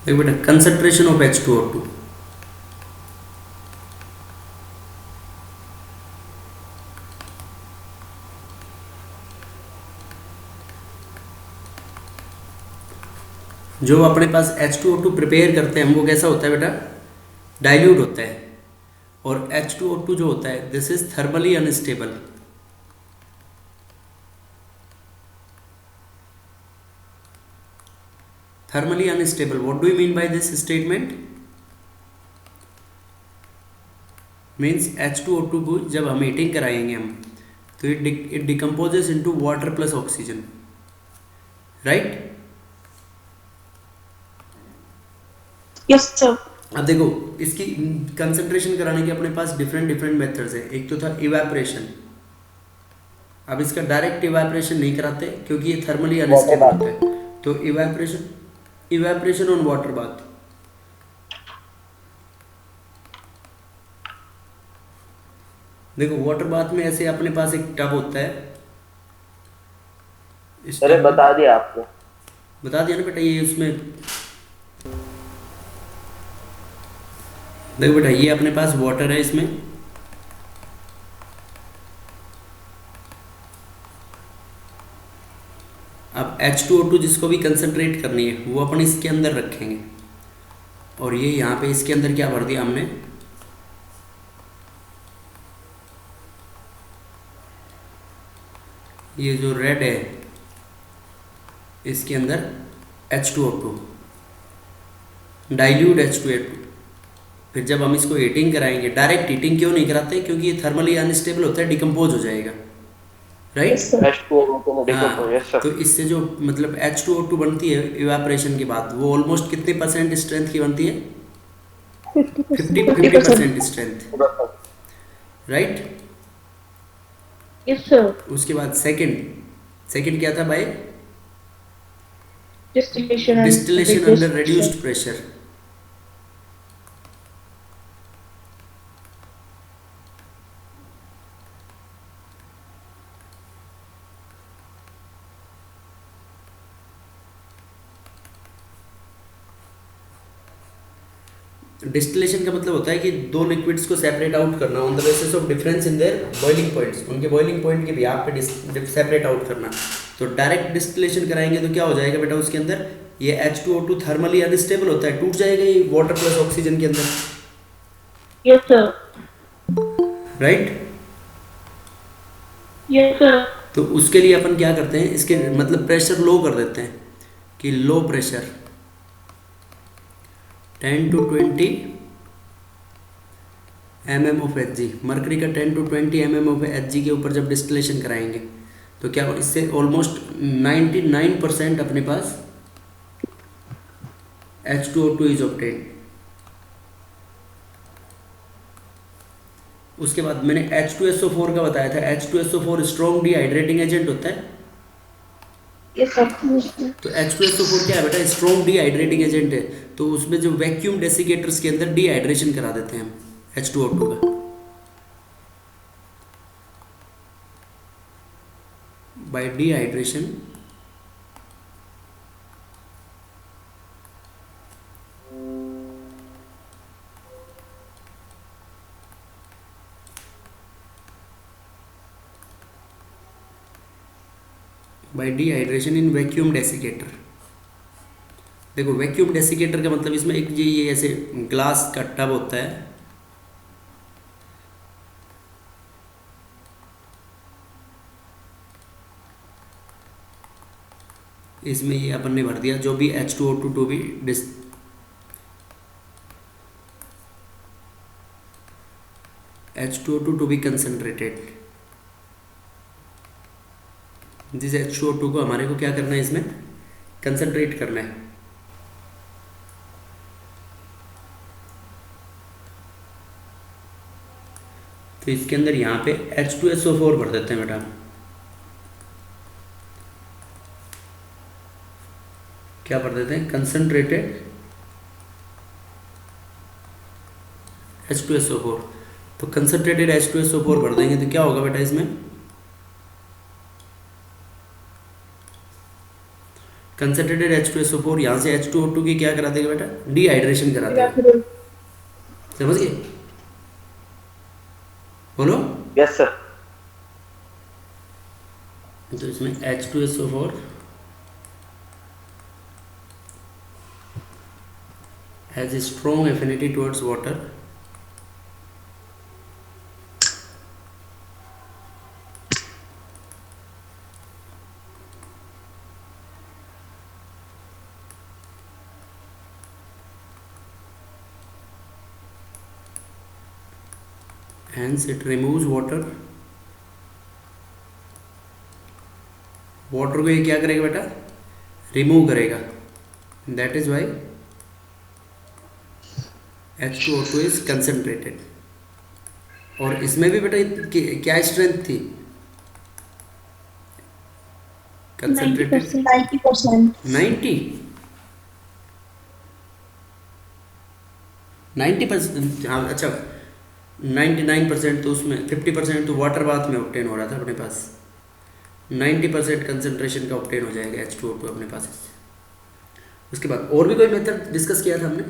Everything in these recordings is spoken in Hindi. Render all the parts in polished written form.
देखो बेटा, कंसंट्रेशन ऑफ H2O2, जो अपने पास H2O2 प्रिपेयर करते हैं हम, वो कैसा होता है बेटा? डाइल्यूट होता है। और H2O2 जो होता है, this is thermally unstable. Thermally unstable, what do you mean by this statement? Means H2O2 को जब हम हीटिंग कराएंगे हम, तो it decomposes into water plus oxygen, right? Yes sir. अब देखो, इसकी कंसंट्रेशन कराने के अपने पास डिफरेंट डिफरेंट मेथड्स हैं। एक तो था इवेपोरेशन। अब इसका डायरेक्ट इवेपोरेशन नहीं कराते क्योंकि ये थर्मली वाटर अनस्टेबल बाथ। होता है। तो इवेपोरेशन ऑन वाटर बाथ। देखो, वाटर बाथ में ऐसे अपने पास एक टब होता है। इस अरे टब में बता दिया आपको। बता दिया ना बेटा, ये उसमें देखो बेटा, ये अपने पास वाटर है इसमें। अब H2O2 जिसको भी कंसंट्रेट करनी है वो अपन इसके अंदर रखेंगे। और ये यहाँ पे इसके अंदर क्या भर दिया हमने? ये जो रेड है, इसके अंदर H2O2, डाइल्यूट H2O2। फिर जब हम इसको हीटिंग कराएंगे, डायरेक्ट हीटिंग क्यों नहीं कराते? क्योंकि ये थर्मली अनस्टेबल होता है, डिकम्पोज हो जाएगा, right? Yes sir. H2O decompose. हाँ, यस सर। तो इससे जो मतलब H2O2 बनती है इवापोरेशन के बाद, वो ऑलमोस्ट कितने परसेंट स्ट्रेंथ की बनती है? 50%। 50%। 50% स्ट्रेंथ, राइट? Yes sir. उसके बाद सेकंड क्या था भाई? Distillation and distillation under reduced reduced pressure. Distillation का मतलब होता है कि दो लिक्विड्स को सेपरेट आउट करना on the basis of difference in their boiling points, उनके बॉइलिंग पॉइंट के बिहाफ पे सेपरेट आउट करना। तो डायरेक्ट डिस्टिलेशन कराएंगे तो क्या हो जाएगा बेटा? उसके अंदर ये H2O2 थर्मली अनस्टेबल होता है, टूट जाएगा ये वाटर प्लस ऑक्सीजन के अंदर, yes sir. Right? Yes sir. तो उसके लिए अपन क्या करते हैं, इसके मतलब प्रेशर लो कर देते हैं कि low pressure 10 to 20 mm of Hg, mercury का 10 to 20 mm ऑफ Hg के ऊपर जब डिस्टिलेशन कराएंगे तो क्या इससे ऑलमोस्ट 99% अपने पास H2O2 इज ऑब्टेन। उसके बाद मैंने H2SO4 का बताया था। H2SO4 स्ट्रॉन्ग डिहाइड्रेटिंग एजेंट होता है। Yes sir. तो H2SO4 क्या है बेटा? स्ट्रॉन्ग डिहाइड्रेटिंग एजेंट है। तो उसमें जो वैक्यूम डेसिकेटर्स के अंदर डिहाइड्रेशन करा देते हैं हम H2O2 का, bye dehydration bye dehydration in vacuum desiccator. देखो, वैक्यूम डेसिकेटर का मतलब इसमें एक ये ऐसे ग्लास का टब होता है, इसमें ये अपन ने भर दिया जो भी H2O2 to be H2O2 to be concentrated. जिस H2O2 को हमारे को क्या करना है, इसमें कंसनट्रेट करना है। तो इसके अंदर यहाँ पे H2SO4 भर देते हैं बेटा। क्या भर देते हैं? Concentrated H2SO4। तो कंसनट्रेटेड H2SO4 भर देंगे तो क्या होगा बेटा इसमें? कंसनट्रेटेड H2SO4 यहाँ से H2O2 की क्या करा देगा बेटा, डिहाइड्रेशन करा देगा। evaporate, समझ गए, बोलो। Yes sir. तो इसमें H2SO4 has a strong affinity towards water hence it removes water। Water को ये क्या करेगा बेटा, रिमूव करेगा। That is why H2O2 is concentrated. और इसमें भी बेटा क्या स्ट्रेंथ थी, कंसनट्रेटेड 90%, 90%। हाँ अच्छा, 99% तो उसमें 50% तो वाटर बाथ में ऑब्टेन हो रहा था अपने पास, 90% कंसनट्रेशन का ऑब्टेन हो जाएगा H2O2 अपने पास। उसके बाद और भी कोई मेथड डिस्कस किया था हमने।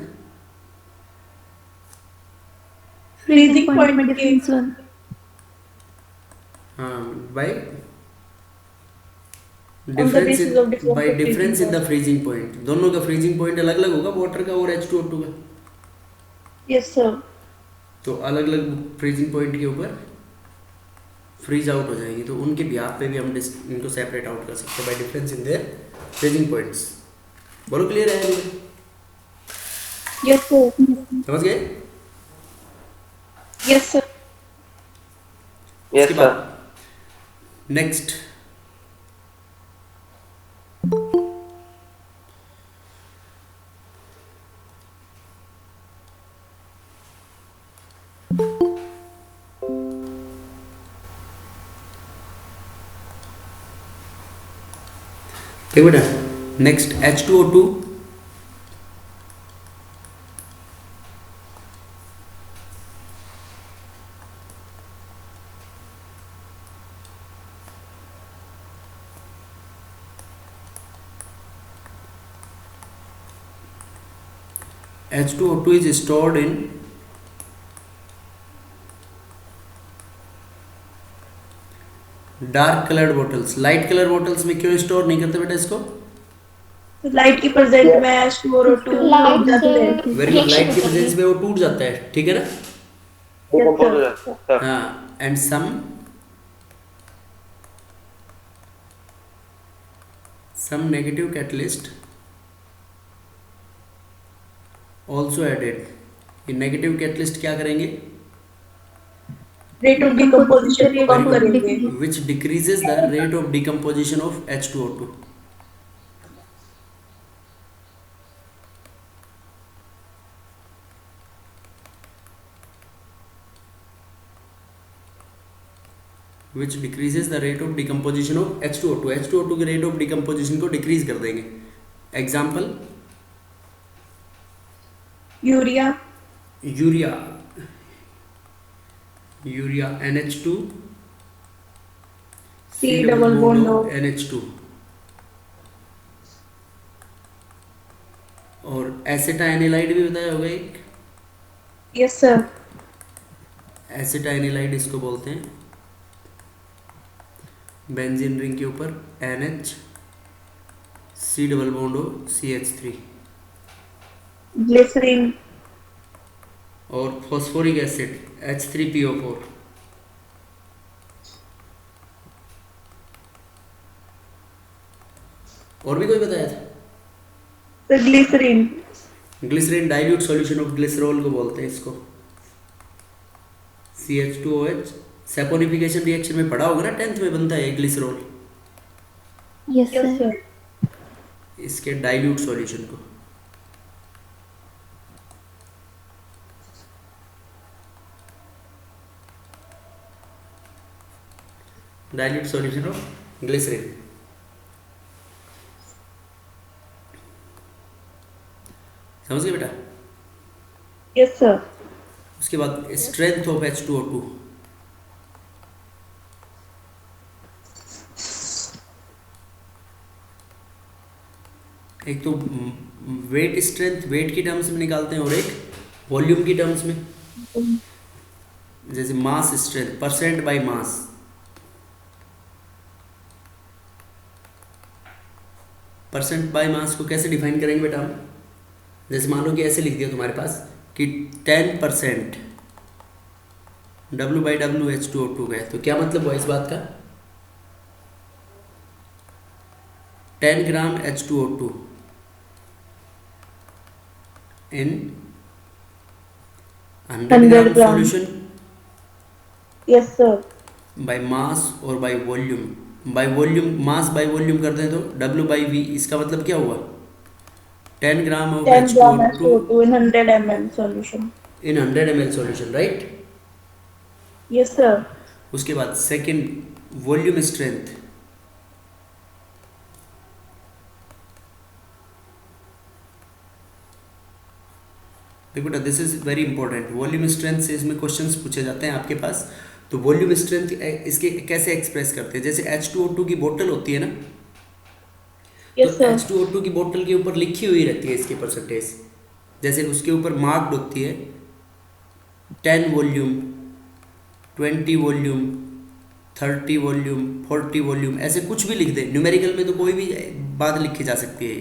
freezing point में difference one, हाँ, by on the basis of difference by of difference in freezing the freezing point. दोनों का फ्रीजिंग पॉइंट अलग अलग होगा, वाटर का और H2O2 का। point. Yes sir, तो अलग अलग फ्रीजिंग पॉइंट के ऊपर फ्रीज आउट हो जाएंगी, तो उनके बिहाफ पे भी हम इनको सेपरेट आउट कर सकते हैं bye difference in their freezing points. बोलो क्लियर है मुझे? yes sir, समझ गए? yes sir, यस उसके सर। बाद नेक्स्ट देखो बेटा, next H2O2 H2O2 is stored in dark coloured bottles. Light colour bottles में क्यों स्टोर नहीं करते बेटा इसको? लाइट की प्रेजेंट में H2O2 लाइट जाते से हैं। वेरी गुड, लाइट की प्रेजेंस में वो टूट जाता है, ठीक है ना? डिकम्पोज हो जाता है सर। हाँ, and some negative catalyst also added। ये नेगेटिव कैटलिस्ट क्या करेंगे? रेट ऑफ डिकम्पोजिशन को कम करेंगे। which decreases the rate of decomposition of H2O2। which decreases the rate of decomposition of H2O2। H2O2 के रेट ऑफ डिकम्पोजिशन को डिक्रीज कर देंगे। Example, urea, urea urea NH2 C double bond O, NH2। और एसिटाइनिलाइड भी बताया होगा एक, यस सर, एसिटाइनिलाइड इसको बोलते हैं। बेंजीन रिंग के ऊपर NH C double bond O CH3। Glycerine, और फॉस्फोरिक एसिड H3PO4। और भी कोई बताया था? Sir glycerine, glycerine dilute solution of glycerol को बोलते हैं इसको, CH2OH। सैपोनिफिकेशन रिएक्शन में पढ़ा होगा ना, 10th में बनता है glycerol. Yes yes sir. Sir, इसके डाइल्यूट सॉल्यूशन को डाइल्यूट सॉल्यूशन ऑफ ग्लिसरीन। समझ गए बेटा? यस सर, उसके बाद स्ट्रेंथ ऑफ H2O2। एक तो वेट स्ट्रेंथ वेट की टर्म्स में निकालते हैं और एक वॉल्यूम की टर्म्स में, जैसे mass strength percent by mass. Percent by mass को कैसे डिफाइन करेंगे बेटा हम? जैसे मान लो कि ऐसे लिख दिया तुम्हारे पास कि 10% W/W का है, तो क्या मतलब हुआ इस बात का? 10 gram H2O2 in 100 gram 100 gram. Solution yes sir. By mass और by volume. By volume, mass by volume करते हैं तो W/V, इसका मतलब क्या हुआ? 10 gram of 10 gram H2O2 SO2 in 100 ml solution। In 100 ml solution, right? Yes sir. उसके बाद सेकंड वॉल्यूम स्ट्रेंथ, देखो बेटा this is very important. Volume strength से इसमें क्वेश्चंस पूछे जाते हैं आपके पास। तो वॉल्यूम स्ट्रेंथ इसके कैसे एक्सप्रेस करते हैं? जैसे H2O2 की बोतल होती है ना, तो यस सर। H2O2 की बोतल के ऊपर लिखी हुई रहती है इसकी परसेंटेज, जैसे उसके ऊपर मार्क्ड होती है 10 वॉल्यूम, 20 वॉल्यूम, 30 वॉल्यूम, 40 वॉल्यूम, ऐसे कुछ भी लिख दे। न्यूमेरिकल में तो कोई भी बात लिखी जा सकती है,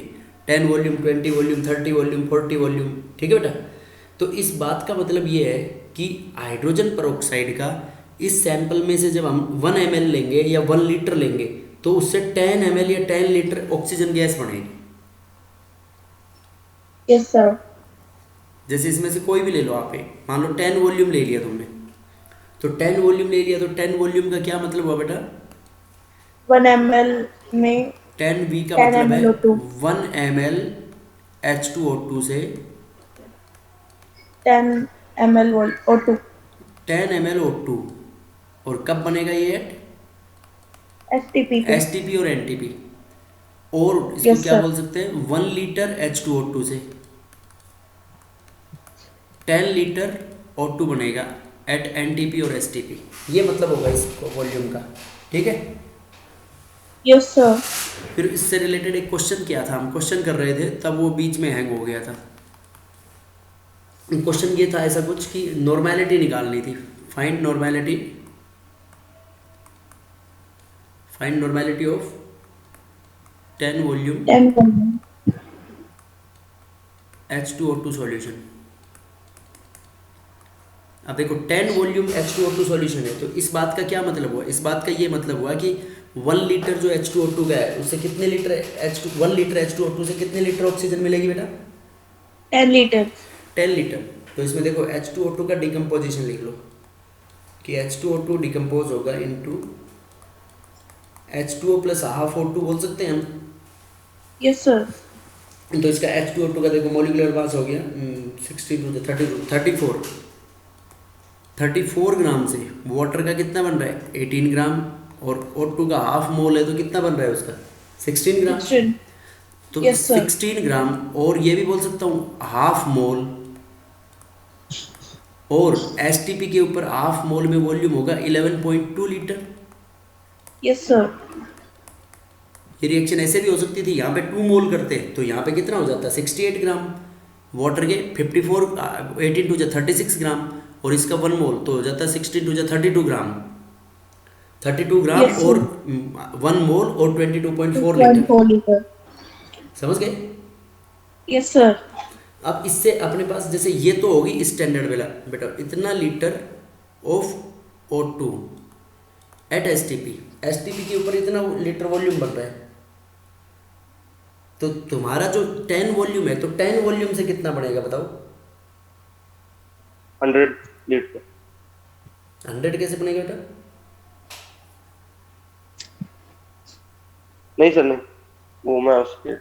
10 वॉल्यूम, 20 वॉल्यूम, 30 वॉल्यूम, 40 वॉल्यूम, ठीक है बेटा? तो इस बात का मतलब ये है कि हाइड्रोजन पेरोक्साइड का इस सैंपल में से जब हम 1 ml लेंगे या 1 लीटर लेंगे तो उससे 10 ml या 10 लीटर ऑक्सीजन गैस बनेगी। Yes sir. जैसे इसमें से कोई भी ले लो आप, मान लो 10 वॉल्यूम ले लिया तुमने, तो 10 वॉल्यूम ले लिया, तो 10 वॉल्यूम का क्या मतलब हुआ बेटा? 1 ml में 10V का 10 मतलब है ml O2। 1 ml H2O2 से 10 ml O2। 10 ml O2, और कब बनेगा ये STP पे। STP और NTP, और इसको Yes, क्या sir। बोल सकते हैं? 1 लीटर H2O2 से 10 लीटर O2 बनेगा एट NTP और STP। ये मतलब होगा इस वॉल्यूम का, ठीक है? Yes sir. फिर इससे रिलेटेड एक क्वेश्चन किया था, हम क्वेश्चन कर रहे थे तब वो बीच में हैंग हो गया था। क्वेश्चन ये था ऐसा कुछ कि नॉर्मेलिटी निकालनी थी, find normality of 10 volume 10 volume। H2O2 solution. अब देखो 10 वॉल्यूम H2O2 सॉल्यूशन है, तो इस बात का क्या मतलब हुआ? इस बात का ये मतलब हुआ कि 1 लीटर जो H2O2 का है उससे कितने लीटर 1 लीटर H2O2 से कितने लीटर ऑक्सीजन मिलेगी बेटा? 10 लीटर। 10 लीटर। तो इसमें देखो H2O2 का डिकम्पोजिशन लिख लो कि H2O2 डिकम्पोज होगा into H2O plus half O2 बोल सकते हैं हम। Yes sir. तो इसका H2O2 का देखो मॉलिक्यूलर मास हो गया 34 ग्राम से वाटर का कितना बन रहा है? 18 ग्राम, और O2 का हाफ मोल है तो कितना बन रहा है उसका? 16 ग्राम। 16। तो Yes, sir। 16 ग्राम, और ये भी बोल सकता हूँ हाफ मोल, और STP के ऊपर हाफ मोल में वॉल्यूम होगा 11.2 लीटर। Yes sir. ये रिएक्शन ऐसे भी हो सकती थी, यहाँ पे 2 मोल करते तो यहाँ पे कितना हो जाता? 68 ग्राम। वाटर के 54 18 टू 36 ग्राम, और इसका 1 मोल तो हो जाता 16 to 32 gram. 32 gram Yes, sir। और 1 मोल और 22.4 लीटर। 2.4 लीटर। समझ गए? Yes sir. अब इससे अपने पास जैसे ये तो होगी स्टैंडर्ड वाला बेटा, इतना litre of O2 eight STP के ऊपर इतना लीटर वॉल्यूम बन रहा है। तो तुम्हारा जो 10 वॉल्यूम है, तो 10 वॉल्यूम से कितना बनेगा बताओ? 100 लीटर। 100 कैसे बनेगा बेटा? नहीं सर नहीं, वो मैं उसके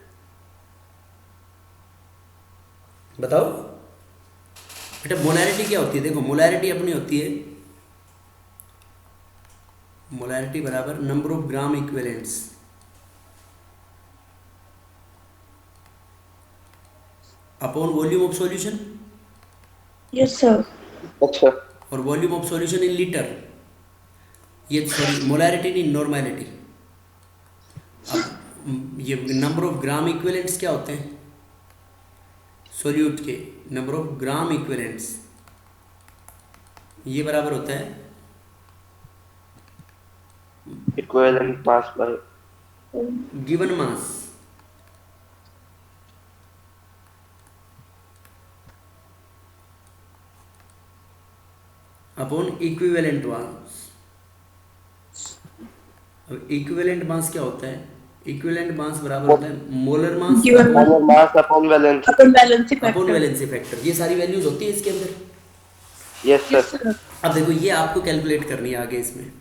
बताओ बेटा। मोलैरिटी क्या होती है? देखो मोलैरिटी अपनी होती है, मोलैरिटी बराबर number of gram equivalents upon volume of solution, yes sir. अच्छा और volume of solution in litre. ये सॉरी मोलैरिटी नहीं, नॉर्मेलिटी। अब ये नंबर ऑफ ग्राम इक्विवेलेंट्स क्या होते हैं सोल्यूट के? नंबर ऑफ ग्राम इक्विवेलेंट्स ये बराबर होता है equivalent mass by given mass upon equivalent mass. अब इक्विवेलेंट मास क्या होता है? इक्विवेलेंट मास बराबर होता है molar mass Given mass. Molar mass upon valency. Upon valency upon factor. Valency factor. ये सारी वैल्यूज होती है इसके अंदर। Yes yes sir. सर। अब देखो ये आपको कैलकुलेट करनी है आगे इसमें।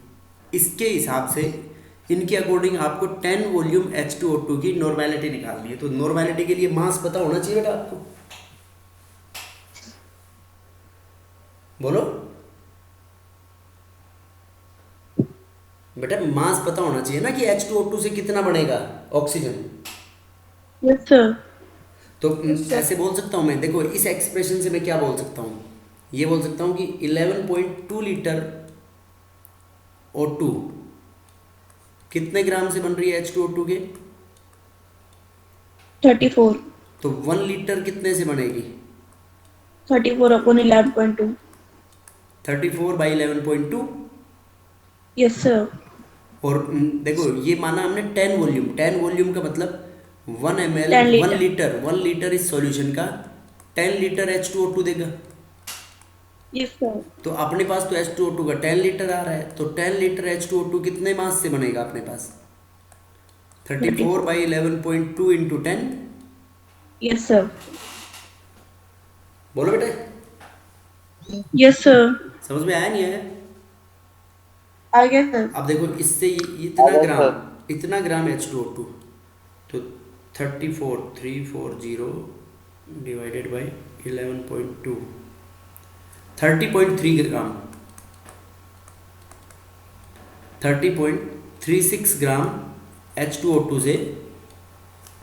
इसके हिसाब से इनके अकॉर्डिंग आपको 10 वॉल्यूम H2O2 की नॉर्मेलिटी निकालनी है। तो नॉर्मेलिटी के लिए मास पता होना चाहिए बेटा आपको। बोलो बेटा, मास पता होना चाहिए ना कि H2O2 से कितना बनेगा ऑक्सीजन। Yes sir. तो ऐसे बोल सकता हूँ मैं, देखो इस एक्सप्रेशन से मैं क्या बोल सकता हूँ, ये बोल सकता हूँ कि 11.2 लीटर O2 कितने ग्राम से बन रही है H2O2 के? 34। तो 1 लीटर कितने से बनेगी? 34 अपन 11.2। 34 बाई 11.2। Yes sir. और देखो ये माना हमने 10 वॉल्यूम। 10 वॉल्यूम का मतलब 1 ml 10 1 लीटर। लीटर 1 लीटर इस सॉल्यूशन का 10 लीटर H2O2 देगा। Yes sir. तो अपने पास तो H2O2 का 10 लीटर आ रहा है, तो 10 लीटर H2O2 कितने मास से बनेगा अपने पास? 34 बाई 11.2 इंटू 10। Yes sir. बोलो बेटा, यस सर। समझ में आया नहीं आया? आ गया सर। अब देखो इससे आया इतना ग्राम H2O2, तो 340 divided by 11.2 30.3 gram 30.36 gram H2O2 से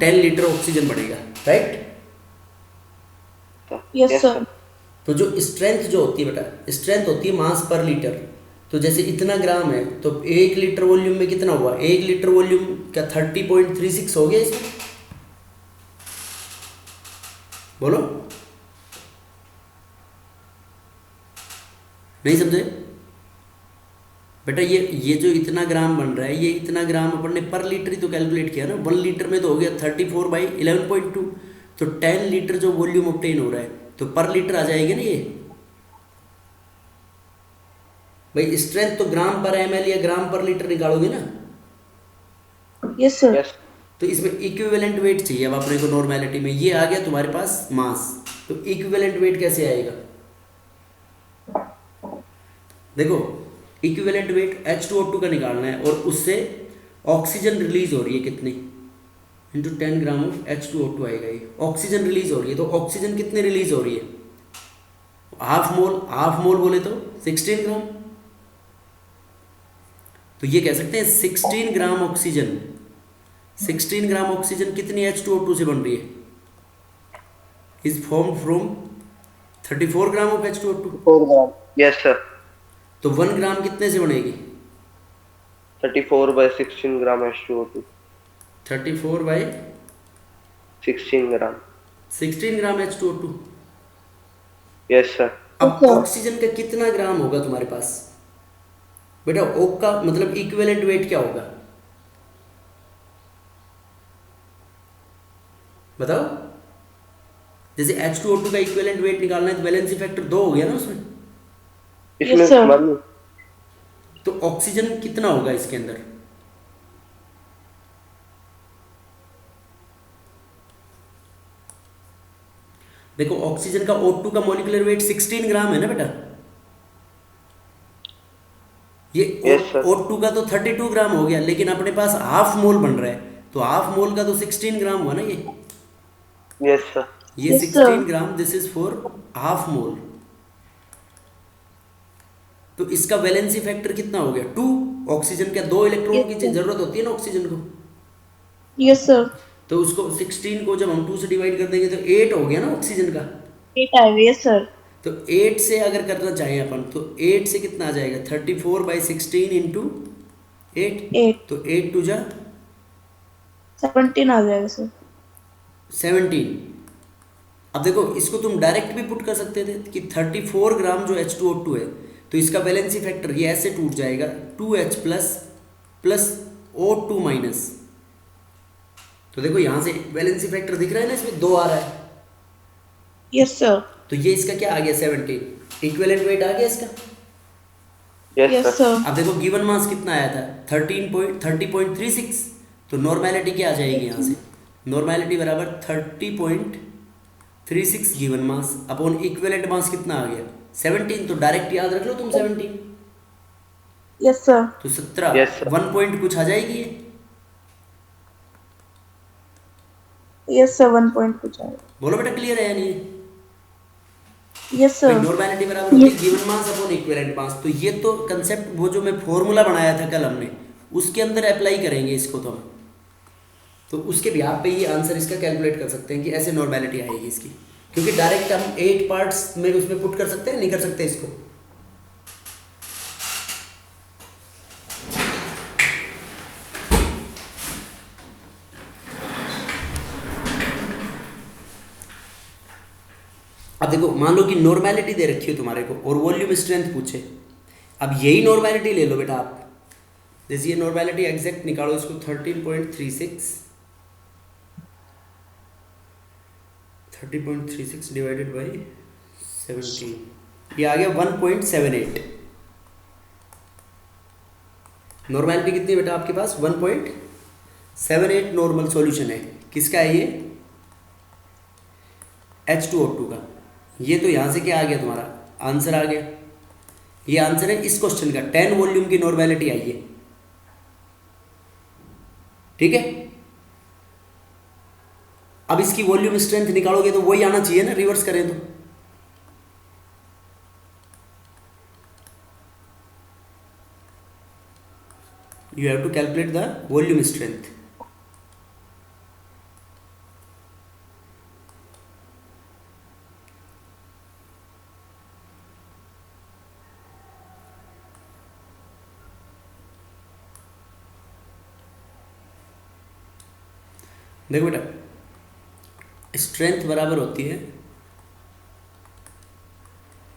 10 लीटर ऑक्सीजन बढ़ेगा, राइट? Yes sir. तो जो स्ट्रेंथ जो होती है बेटा, स्ट्रेंथ होती है मास पर लीटर। तो जैसे इतना ग्राम है तो 1 लीटर वॉल्यूम में कितना हुआ? 1 लीटर वॉल्यूम क्या 30.36 हो गया इसमें? बोलो, नहीं समझे बेटा? ये जो इतना ग्राम बन रहा है, ये इतना ग्राम अपन ने पर लीटर ही तो कैलकुलेट किया ना। 1 लीटर में तो हो गया 34 बाई 11.2। तो 10 लीटर जो वॉल्यूम ऑब्टेन हो रहा है तो पर लीटर आ जाएगी ना ये। भाई स्ट्रेंथ तो ग्राम पर ml या ग्राम पर लीटर निकालोगे ना। Yes sir. यस तो इसमें इक्विवेलेंट वेट चाहिए अब अपने को नॉर्मेलिटी में। ये आ गया तुम्हारे पास मास, तो इक्विवेलेंट वेट कैसे आएगा? देखो इक्विवेलेंट वेट H2O2 का निकालना है और उससे ऑक्सीजन रिलीज हो रही है कितनी, इंटू 10 ग्राम ऑफ H2O2 आएगा। ये ऑक्सीजन रिलीज हो रही है, तो ऑक्सीजन कितने रिलीज हो रही है? हाफ मोल बोले तो 16 ग्राम। तो ये कह सकते हैं 16 ग्राम ऑक्सीजन 16 ग्राम ऑक्सीजन कितनी H2O2 से बन रही है? Is form from 34 gram of H2O2। 4 gram. Yes sir. तो 1 ग्राम कितने से बनेगी? 34 by 16 gram H2O2। 34 by 16 gram. 16 gram H2O2। Yes sir. अब ऑक्सीजन का कितना ग्राम होगा तुम्हारे पास बेटा? ओक का मतलब इक्विवेलेंट वेट क्या होगा बताओ? जैसे H2O2 का इक्विवेलेंट वेट निकालना है तो वैलेंसी फैक्टर 2 हो गया ना उसमें। इसमें sir. मान लो तो ऑक्सीजन कितना होगा इसके अंदर? देखो ऑक्सीजन का O2 का मॉलिक्यूलर वेट 16 ग्राम है ना बेटा। ये Yes, sir. O2 का तो 32 ग्राम हो गया, लेकिन अपने पास हाफ मोल बन रहा है, तो हाफ मोल का तो 16 ग्राम हुआ ना ये। Yes sir. ये Yes, 16 sir. Gram, this is for half mole. तो इसका वैलेंसी फैक्टर कितना हो गया? 2। ऑक्सीजन का 2 इलेक्ट्रॉन Yes, की sir. जरूरत होती है ना ऑक्सीजन को। Yes sir. तो उसको 16 को जब हम 2 से डिवाइड कर देंगे तो 8 हो गया ना ऑक्सीजन का। 8 आएगा। Yes sir. तो 8 से अगर करना चाहें अपन तो 8 से कितना आ जाएगा? 34 बाई 16 इंटू 8। 8। तो 8 टू जा 17 आ जाएगा सर। 17। अब देखो इसको तुम डायरेक्ट भी पुट कर सकते थे कि 34 ग्राम जो H2O2 है, तो इसका वैलेंसी फैक्टर ये ऐसे टूट जाएगा 2H plus plus O2 minus. तो देखो यहाँ से वैलेंसी फैक्टर दिख रहा है ना, इसमें 2 आ रहा है, यस सर। तो ये इसका क्या आ गया 17, इक्विवेलेंट वेट आ गया इसका। Yes yes sir. सर। अब देखो गिवन मास कितना आया था 30.36, तो नॉर्मेलिटी क्या आ जाएगी यहाँ से, नॉर्मेलिटी बराबर 30.36 given mass upon equivalent mass कितना आ गया 17, तो डायरेक्ट याद रख लो तुम 17, यस सर। तो 17 Yes, sir. 1 पॉइंट कुछ आ जाएगी ये। यस सर 1 पॉइंट कुछ आएगा। बोलो बेटा क्लियर है या नहीं? Yes sir. नॉर्मेलिटी बराबर होती है given mass upon equivalent mass, तो ये तो कंसेप्ट वो जो मैं फॉर्मूला बनाया था कल हमने, उसके अंदर अप्लाई करेंगे इसको तो हम, तो उसके बिहाफ पे ये आंसर इसका कैलकुलेट कर सकते हैं कि ऐसे नॉर्मेलिटी आएगी इसकी, क्योंकि डायरेक्ट हम 8 पार्ट्स में उसमें पुट कर सकते हैं, नहीं कर सकते इसको। अब देखो मान लो कि नॉर्मेलिटी दे रखी है तुम्हारे को और वॉल्यूम स्ट्रेंथ पूछे, अब यही नॉर्मेलिटी ले लो बेटा आप, जैसे ये नॉर्मेलिटी एग्जैक्ट निकालो इसको 30.36 डिवाइडेड बाई 17, ये आ गया 1.78। नॉर्मेलिटी कितनी है बेटा आपके पास 1.78 नॉर्मल सॉल्यूशन है, किसका है ये H2O2 का। ये तो यहाँ से क्या आ गया तुम्हारा आंसर आ गया, ये आंसर है इस क्वेश्चन का, 10 वॉल्यूम की नॉर्मेलिटी आई है, ठीक है। अब इसकी वॉल्यूम स्ट्रेंथ निकालोगे तो वही आना चाहिए ना, रिवर्स करें तो। You have to calculate the volume strength. देखो बेटा स्ट्रेंथ बराबर होती है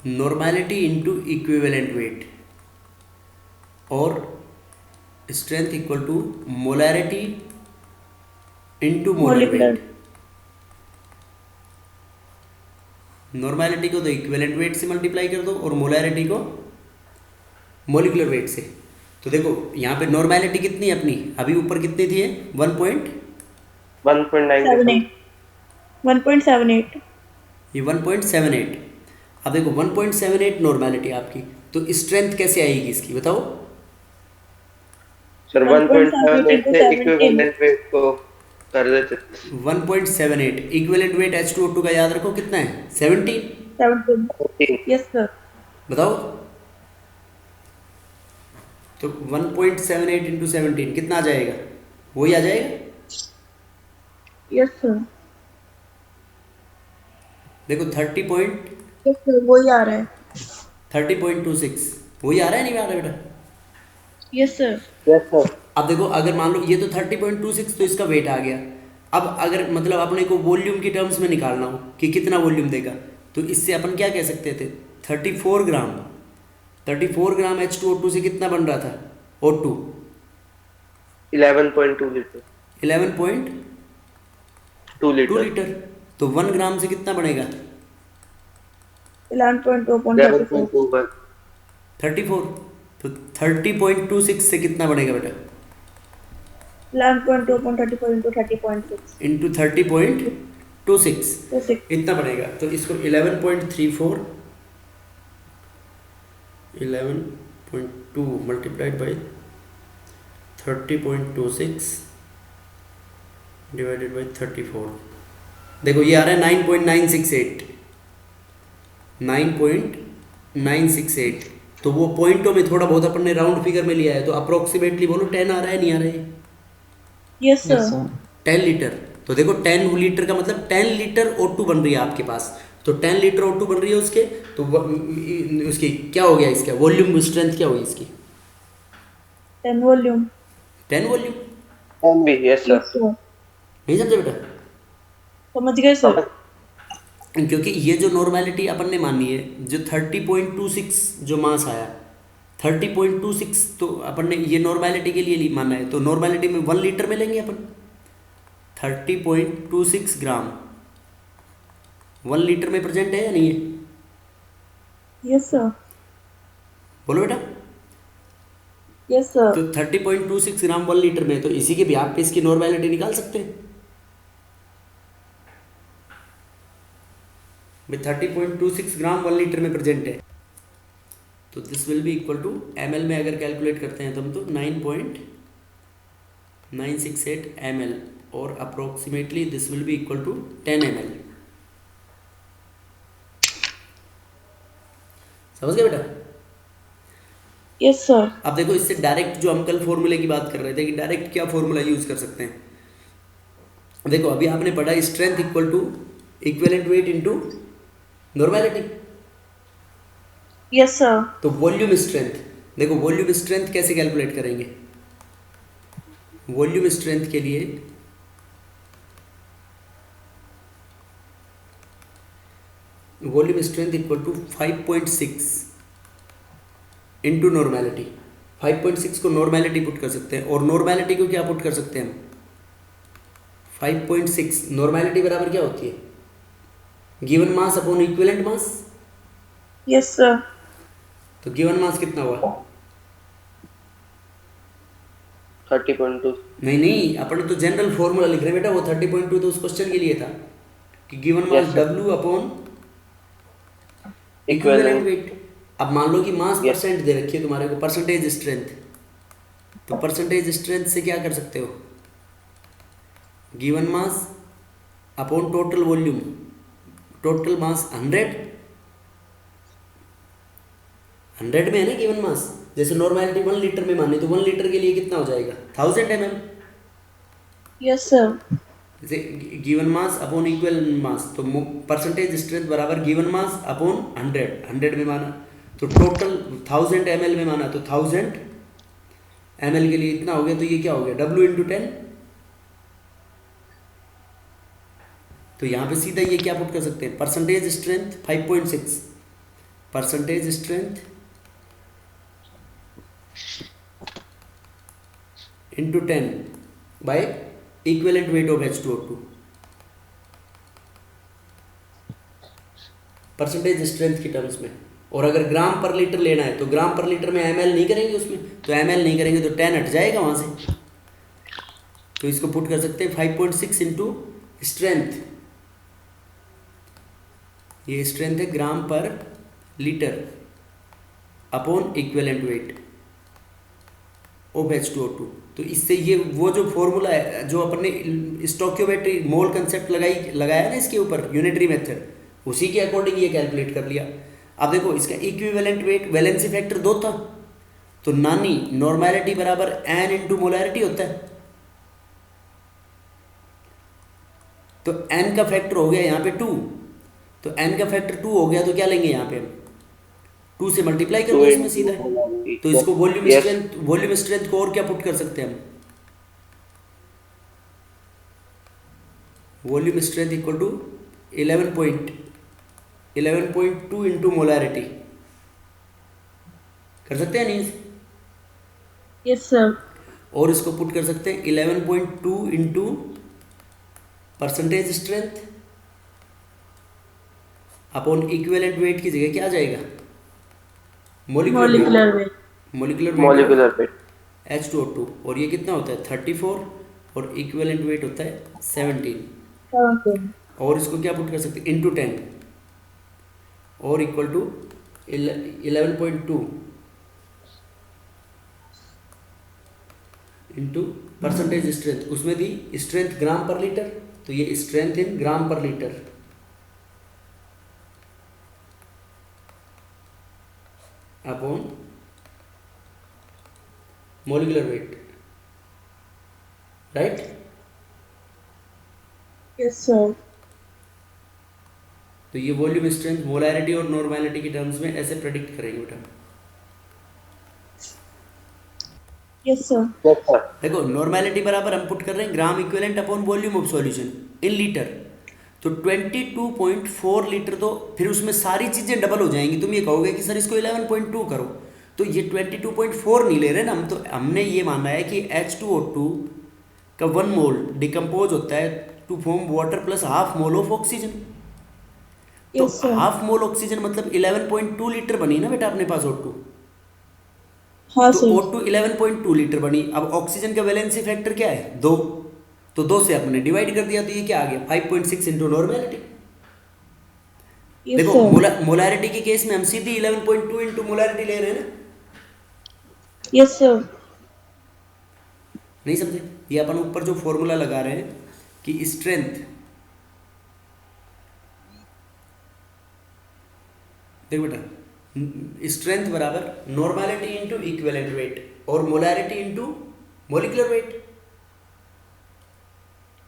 नॉर्मेलिटी इंटू इक्विवेलेंट वेट, और strength equal to molarity into molar weight. Normality को तो इक्विवेलेंट वेट से मल्टीप्लाई कर दो और मोलैरिटी को मोलिकुलर वेट से। तो देखो यहाँ पे नॉर्मेलिटी कितनी है अपनी, अभी ऊपर कितनी थी 1.98। 1.78। ये 1.78। अब देखो 1.78 नॉर्मेलिटी आपकी, तो स्ट्रेंथ कैसे आएगी इसकी बताओ। सर 1.78 से इक्विवेलेंट वेट को कर देते। 1.78 इक्विवेलेंट वेट H2O2 का याद रखो कितना है 17। 17। Yes sir. बताओ तो 1.78 इंटू 17 कितना आ जाएगा, वही आ जाएगा। Yes sir. देखो 30.26 यस सर वही आ रहा है। 30.26 वही आ रहा है, नहीं आ रहा बेटा। Yes sir. Yes sir. अब देखो अगर मान लो ये तो 30.26 तो इसका वेट आ गया, अब अगर मतलब अपने को वॉल्यूम की टर्म्स में निकालना हो कि कितना वॉल्यूम देगा, तो इससे अपन क्या कह सकते थे 34 ग्राम H2O2 से कितना बन रहा था O2 11.2 लीटर। 11.2 लीटर, तो 1 ग्राम से कितना बनेगा 11.2.34। 34, तो 30.26 से कितना बनेगा बेटा 11.2.34 into 30.6 इंटू 30.26 तो 6। इतना बनेगा। तो इसको 11.34 11.2 मल्टीप्लाइड बाई 30.26 डिवाइडेड बाई 34, देखो ये आ रहा है 9.968। तो वो पॉइंटों में थोड़ा बहुत अपन ने राउंड फिगर में लिया है, तो अप्रोक्सीमेटली बोलो 10 आ रहा है, नहीं आ रहा है। Yes sir. 10 लीटर, तो देखो 10 लीटर का मतलब 10 लीटर O2 बन रही है आपके पास, तो 10 लीटर O2 बन रही है उसके, तो उसकी क्या हो गया, इसका वॉल्यूम स्ट्रेंथ क्या होगी इसकी 10 volume. 10 volume. MB. Yes sir. नहीं समझे बेटा? समझ गए सर। क्योंकि ये जो नॉर्मेलिटी अपन ने मानी है, जो 30.26 जो मास आया, 30.26 तो अपन ने ये नॉर्मेलिटी के लिए माना है, तो नॉर्मेलिटी में 1 लीटर में लेंगे अपन 30.26 ग्राम 1 लीटर में प्रेजेंट है या नहीं है? Yes sir. बोलो बेटा। Yes sir. तो 30.26 ग्राम 1 लीटर में, तो इसी के ब्याह पे इसकी नॉर्मेलिटी निकाल सकते हैं भाई। 30.26 ग्राम 1 लीटर में प्रेजेंट है, तो this will be equal to ml में अगर कैलकुलेट करते हैं तो हम तो 9.968 ml, और approximately this will be equal to 10 ml। समझ गए बेटा? Yes sir. अब देखो, इससे डायरेक्ट जो हम कल फॉर्मूले की बात कर रहे थे कि डायरेक्ट क्या फॉर्मूला यूज कर सकते हैं। देखो अभी आपने पढ़ा strength equal to equivalent weight into normality. Yes sir. तो वॉल्यूम स्ट्रेंथ, देखो वॉल्यूम स्ट्रेंथ कैसे कैलकुलेट करेंगे? वॉल्यूम स्ट्रेंथ के लिए volume strength equal to 5.6 into normality. 5.6 को नॉर्मेलिटी पुट कर सकते हैं, और नॉर्मेलिटी को क्या पुट कर सकते हैं हम? 5.6 नॉर्मेलिटी बराबर क्या होती है? Given mass upon equivalent mass. Yes sir. तो गिवन मास कितना हुआ? 30.2। नहीं, अपन तो जनरल फॉर्मूला लिख रहे हैं बेटा, वो 30.2 तो उस क्वेश्चन के लिए था कि given mass Yes, sir. W upon equivalent wait. अब मान लो कि मास Yes. परसेंट दे रखी है तुम्हारे को, परसेंटेज स्ट्रेंथ, तो परसेंटेज स्ट्रेंथ से क्या कर सकते हो? Given mass upon total volume, total mass 100 में है ना गिवन मास। जैसे नॉर्मेलिटी 1 लीटर में मानी, तो 1 लीटर के लिए कितना हो जाएगा? 1000 ml। Yes sir. जैसे given mass upon equal mass, तो परसेंटेज स्ट्रेंथ बराबर गिवन मास अपॉन 100 में माना, तो टोटल 1000 ml में माना, तो 1000 ml के लिए इतना हो गया, तो ये क्या हो गया? W into 10। तो यहाँ पे सीधा ये क्या पुट कर सकते हैं? Percentage strength 5.6, percentage strength into 10 by equivalent weight of H2O2, percentage strength की टर्म्स में। और अगर ग्राम पर लीटर लेना है तो ग्राम पर लीटर में ml नहीं करेंगे उसमें, तो ml नहीं करेंगे तो 10 हट जाएगा वहाँ से। तो इसको पुट कर सकते हैं 5.6 इंटू स्ट्रेंथ, ये स्ट्रेंथ है ग्राम पर litre upon equivalent weight of H2O2। तो इससे ये वो जो फॉर्मूला है जो अपन ने स्टोकियोमेट्री मोल कंसेप्ट लगाया ना इसके ऊपर, यूनिटरी मेथड, उसी के अकॉर्डिंग ये कैलकुलेट कर लिया। अब देखो इसका इक्विवेलेंट वेट वैलेंसी फैक्टर 2 था, तो नानी नॉर्मेलिटी बराबर n इंटू मोलैरिटी होता है, तो n का फैक्टर हो गया यहाँ पे 2, तो n का फैक्टर 2 हो गया, तो क्या लेंगे यहाँ पे हम? 2 से मल्टीप्लाई कर दो इसमें सीधा। तो इसको वॉल्यूम Yes. स्ट्रेंथ को और क्या पुट कर सकते हैं हम? Volume strength equal to 11.2 into molarity कर सकते हैं नहीं? Yes sir. और इसको पुट कर सकते हैं 11.2 into percentage strength upon equivalent weight की जगह क्या आ जाएगा? Molecular weight. Molecular weight H2O2, और ये कितना होता है? 34, और इक्विवेलेंट वेट होता है 17। और इसको क्या पुट कर सकते हैं? इंटू 10 और equal to 11.2 into percentage strength, उसमें दी स्ट्रेंथ ग्राम पर लीटर, तो ये स्ट्रेंथ इन ग्राम पर litre upon molecular weight, right? Yes sir. तो ये वॉल्यूम स्ट्रेंथ मोलैरिटी और नॉर्मेलिटी की टर्म्स में ऐसे प्रेडिक्ट करेंगे बेटा। Yes, sir. Yes, sir. देखो नॉर्मेलिटी बराबर हम पुट कर रहे हैं gram equivalent upon volume of solution in litre. तो 22.4 लीटर, तो फिर उसमें सारी चीज़ें डबल हो जाएंगी। तुम ये कहोगे कि सर इसको 11.2 करो, तो ये 22.4 नहीं ले रहे ना हम, तो हमने ये माना है कि H2O2 का 1 मोल डिकम्पोज होता है to form water plus half mole of oxygen. तो Yes, sir. Half mole oxygen मतलब 11.2 लीटर बनी ना बेटा अपने पास O2। हाँ तो सर। O2 11.2 लीटर बनी। अब ऑक्सीजन का वैलेंसी फैक्टर क्या है 2, तो 2 से अपने डिवाइड कर दिया, तो ये क्या आ गया 5.6 इंटू नॉर्मेलिटी। Yes, देखो sir. मोलारिटी के केस में हम सीधी 11.2 इंटू मोलारिटी ले रहे हैं ना। Yes, sir. नहीं समझे? ये अपन ऊपर जो फॉर्मूला लगा रहे हैं कि स्ट्रेंथ, देखो बेटा स्ट्रेंथ बराबर नॉर्मेलिटी इंटू इक्विवेलेंट वेट और molarity into molecular weight.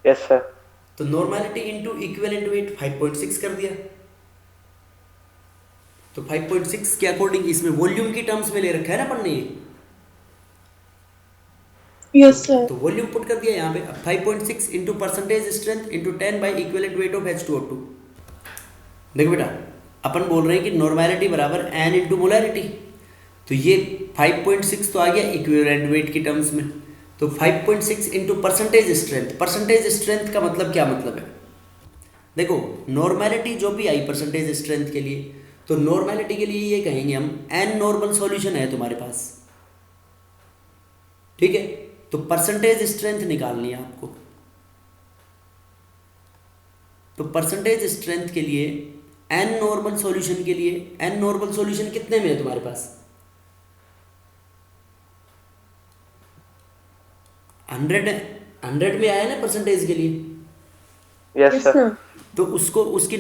Yes, sir. तो नॉर्मेलिटी इंटू इक्विवेलेंट वेट 5.6 कर दिया। तो 5.6 के अकॉर्डिंग इसमें वॉल्यूम की टर्म्स में ले रखा है ना अपन ने ये। Yes, sir. तो वॉल्यूम पुट कर दिया यहाँ पे। अब 5.6 into percentage strength into 10 by equivalent weight of H2O2। देखो बेटा अपन बोल रहे हैं कि नॉर्मेलिटी बराबर n इंटू मोलैरिटी, तो ये 5.6 तो आ गया इक्विवेलेंट वेट की टर्म्स में। तो 5.6 into percentage strength, percentage strength का मतलब क्या मतलब है? देखो नॉर्मेलिटी जो भी आई परसेंटेज स्ट्रेंथ के लिए, तो नॉर्मेलिटी के लिए ये कहेंगे हम n नॉर्मल सॉल्यूशन है तुम्हारे पास, ठीक है। तो परसेंटेज स्ट्रेंथ निकालनी है आपको। तो परसेंटेज स्ट्रेंथ के लिए n नॉर्मल सॉल्यूशन के लिए, n नॉर्मल सॉल्यूशन कितने में है तुम्हारे पास? 100 में आया ना परसेंटेज के लिए। Yes, Yes, sir. sir. तो उसको उसकी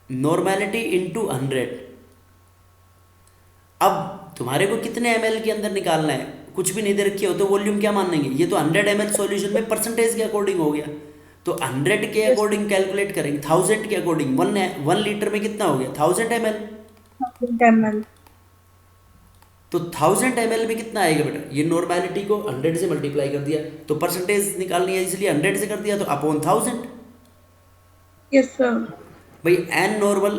नॉर्मेलिटी इंटू 100। अब तुम्हारे को कितने ml के अंदर निकालना है, कुछ भी नहीं दे रखी हो तो वॉल्यूम क्या मानेंगे? ये तो 100 ml सॉल्यूशन में परसेंटेज के अकॉर्डिंग हो गया। तो 100 के अकॉर्डिंग कैलकुलेट करेंगे, 1000 के अकॉर्डिंग 1 लीटर में कितना हो गया 1000 ml। 1000 ml. तो 1000 ml में कितना आएगा बेटा? ये नॉर्मेलिटी को 100 से मल्टीप्लाई कर दिया, तो परसेंटेज निकालनी है इसलिए 100 से कर दिया, तो अपॉन 1000। Yes, sir. भाई n नॉर्मल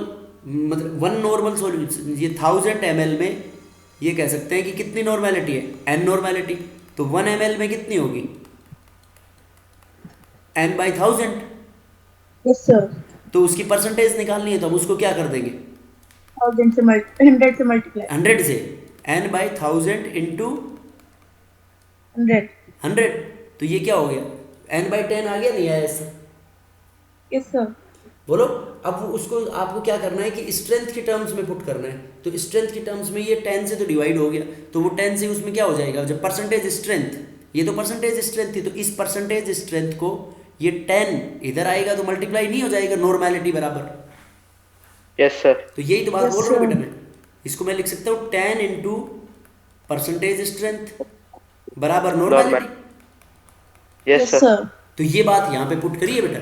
मतलब 1 नॉर्मल सॉल्यूशन, ये 1000 ml में ये कह सकते हैं कि कितनी नॉर्मेलिटी है n नॉर्मेलिटी। तो 1 ml में कितनी होगी n बाई 1000। Yes, sir. तो उसकी परसेंटेज निकालनी है तो हम उसको क्या कर देंगे 100 से multiply. 100 से, n बाई 1000 इंटू 100. 100। तो ये क्या हो गया n बाई 10 आ गया, नहीं आया इससे? Yes, sir. बोलो। अब उसको आपको क्या करना है कि स्ट्रेंथ की टर्म्स में पुट करना है। तो स्ट्रेंथ की टर्म्स में ये 10 से तो डिवाइड हो गया, तो वो 10 से उसमें क्या हो जाएगा, जब परसेंटेज स्ट्रेंथ, ये तो परसेंटेज स्ट्रेंथ थी, तो इस परसेंटेज स्ट्रेंथ को ये 10 इधर आएगा तो मल्टीप्लाई नहीं हो जाएगा नॉर्मेलिटी बराबर। Yes, sir. तो यही तो बात Yes, बोल रहा हूँ sir. बेटा मैं। इसको मैं लिख सकता हूँ 10 इंटू परसेंटेज स्ट्रेंथ बराबर normality. Yes, Yes, sir. sir. तो ये बात यहाँ पे पुट करिए बेटा।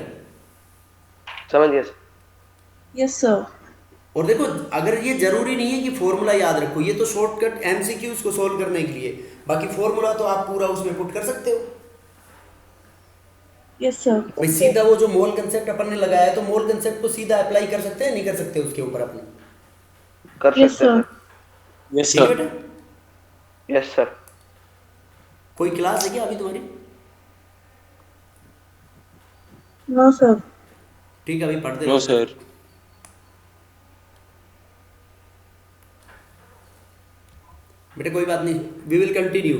समझ गया sir. Yes, sir. और देखो अगर ये जरूरी नहीं है कि फॉर्मूला याद रखो, ये तो शॉर्टकट एमसीक्यूज को सॉल्व करने के लिए, बाकी फॉर्मूला तो आप पूरा उसमें पुट कर सकते हो। Yes, sir. भाई सीधा वो जो मोल कंसेप्ट अपन ने लगाया है, तो मोल कंसेप्ट को सीधा अप्लाई कर सकते हैं, नहीं कर सकते उसके ऊपर अपने? कर Yes, सकते हैं sir. sir. यस ठीक है सर। बेटा। Yes, sir. कोई क्लास है क्या अभी तुम्हारी? No, sir. ठीक है अभी पढ़ते नो रहो। सर। बेटा कोई बात नहीं, वी विल कंटिन्यू।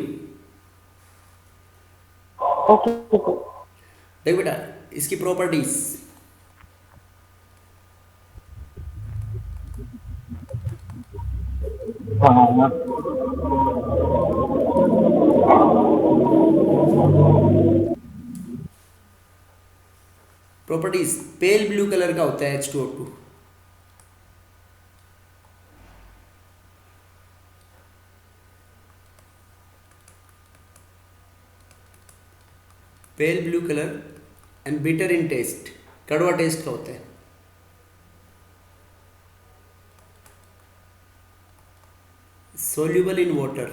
Okay. देखो बेटा इसकी properties, properties pale blue colour का होता है H2O2। Pale blue colour and bitter in taste, कड़वा टेस्ट का होता है। soluble in water,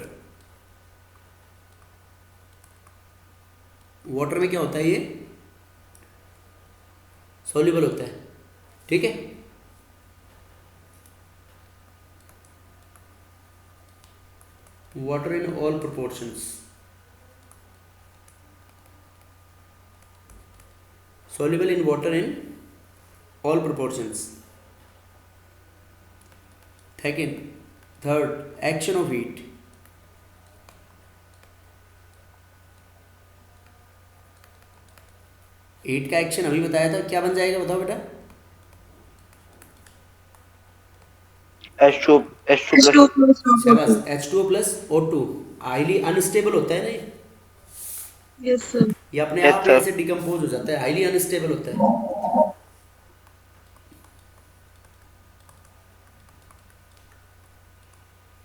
वाटर में क्या होता है, ये सॉल्युबल होता है, ठीक है। Water in all proportions, soluble in water in all proportions. Third, action of heat. Heat का एक्शन अभी बताया था, क्या बन जाएगा बताओ बेटा? H2 H2O plus शाबाश, O2. H2O plus O2 highly unstable होता है ना ये? Yes sir. ये अपने Yes, आप sir. ऐसे डिकम्पोज हो जाता है, हाईली अनस्टेबल होता है।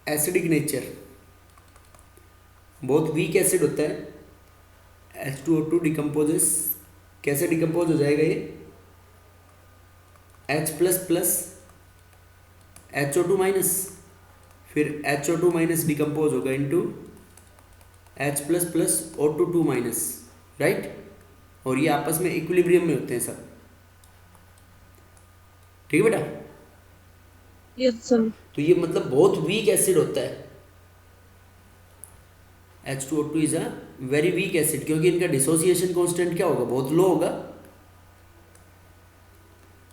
एसिडिक नेचर, बहुत वीक एसिड होता है। H2O2 डिकम्पोजेस, कैसे डिकम्पोज हो जाएगा ये? H plus plus HO2 minus, फिर HO2 माइनस डिकम्पोज होगा into H plus plus O2 minus, right. और ये आपस में इक्विलिब्रियम में होते हैं सब, ठीक है बेटा? Yes sir. तो ये मतलब बहुत वीक एसिड होता है। H2O2 is a very weak acid, क्योंकि इनका डिसोसिएशन कांस्टेंट क्या होगा, बहुत लो होगा।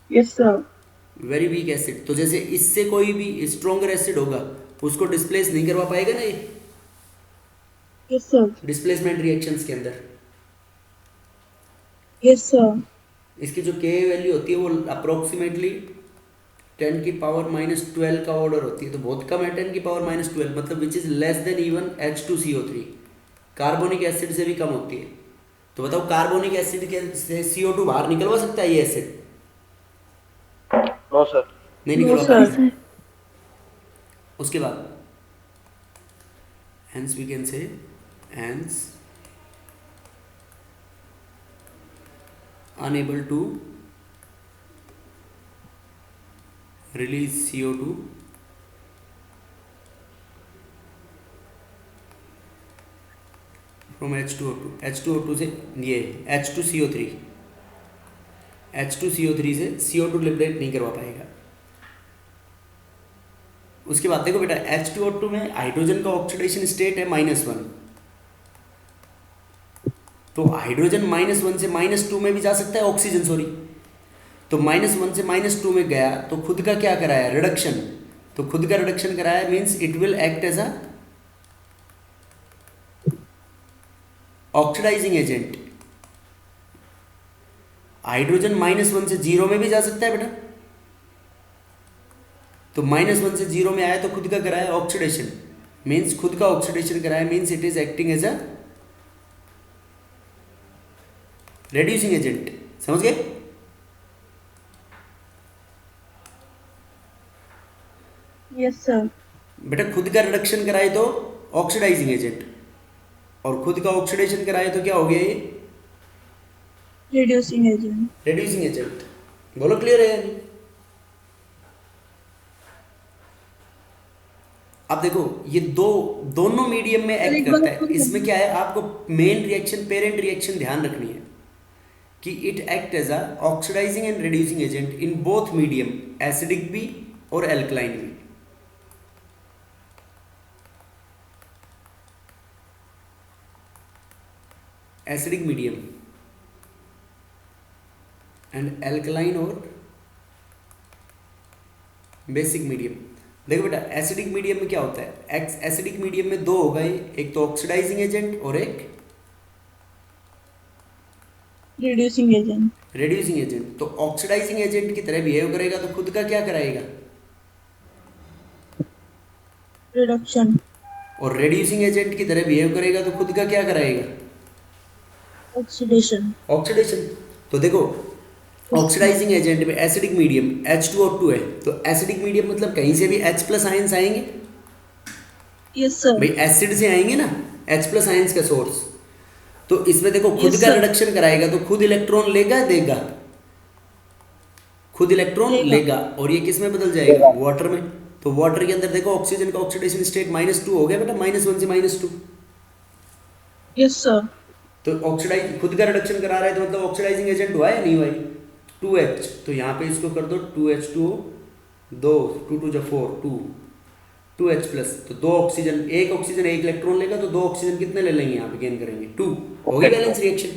Yes sir. Very weak acid, तो जैसे इससे कोई भी स्ट्रॉन्गर एसिड होगा उसको डिस्प्लेस नहीं करवा पाएगा ना ये, Yes sir. डिस्प्लेसमेंट रिएक्शंस के अंदर। Yes sir. इसकी जो Ka वैल्यू होती है वो अप्रोक्सीमेटली 10 की पावर -12 का ऑर्डर होती है, तो बहुत कम है 10 की पावर -12, मतलब which is less than even H2CO3, carbonic acid से भी कम होती है। तो बताओ कार्बोनिक एसिड के से CO2 बाहर निकलवा सकता है ये एसिड? No, sir. नहीं No, निकलवा sir. पाएगा। उसके बाद hence we can say hence unable to release CO2 from H2O2 से ये H2CO3 से CO2 लिबरेट नहीं करवा पाएगा। उसके बाद देखो बेटा, H2O2 में हाइड्रोजन का ऑक्सीडेशन स्टेट है -1, तो हाइड्रोजन -1 से -2 में भी जा सकता है, ऑक्सीजन सॉरी। तो -1 से -2 में गया तो खुद का क्या कराया, रिडक्शन। तो खुद का रिडक्शन कराया means it will act as a oxidising agent. Hydrogen -1 से 0 में भी जा सकता है बेटा, तो -1 से 0 में आया तो खुद का कराया ऑक्सीडेशन, मीन्स खुद का ऑक्सीडेशन कराया means it is acting as a reducing agent. समझ गए? Yes sir. बेटा खुद का रिडक्शन कराए तो ऑक्सीडाइजिंग एजेंट, और खुद का ऑक्सीडेशन कराए तो क्या हो गया ये, Reducing agent. Reducing agent. बोलो क्लियर है यानी? अब देखो ये दोनों मीडियम में एक्ट करता है। इसमें क्या है, आपको मेन रिएक्शन पेरेंट रिएक्शन ध्यान रखनी है कि it act as a oxidising and reducing agent in both medium, acidic भी और एल्कलाइन भी। एसिडिक मीडियम एंड एल्कलाइन और बेसिक मीडियम। देखो बेटा एसिडिक मीडियम में क्या होता है, एसिडिक मीडियम में दो हो गए, एक तो ऑक्सीडाइजिंग एजेंट और एक Reducing agent. Reducing agent. तो ऑक्सीडाइजिंग एजेंट की तरह बिहेव करेगा तो खुद का क्या कराएगा, Reduction. और रेड्यूसिंग एजेंट की तरह बिहेव करेगा तो खुद का क्या कराएगा, Oxidation. ऑक्सीडेशन। तो देखो ऑक्सीडाइजिंग एजेंट में एसिडिक मीडियम H2O2 है, तो एसिडिक मीडियम मतलब कहीं से भी H+ आयंस आएंगे Yes sir. भाई, एसिड से आएंगे ना H+ आयंस का सोर्स। तो इसमें देखो खुद Yes, का sir. रिडक्शन कराएगा तो खुद इलेक्ट्रॉन लेगा देगा, खुद इलेक्ट्रॉन लेगा, और ये किस में बदल जाएगा, वाटर में। तो वाटर के अंदर देखो ऑक्सीजन का ऑक्सीडेशन स्टेट -2 हो गया बेटा, -1 से -2। Yes sir. तो ऑक्सीडाइज खुद का रिडक्शन करा रहा है तो मतलब ऑक्सीडाइजिंग एजेंट हुआ है नहीं भाई 2H, तो यहाँ पे इसको कर दो 2H2, 2 2 2 4 2H प्लस, तो दो ऑक्सीजन, एक ऑक्सीजन एक इलेक्ट्रॉन लेगा तो दो ऑक्सीजन कितने ले लेंगे यहाँ पे गेन करेंगे 2, होगी बैलेंस रिएक्शन।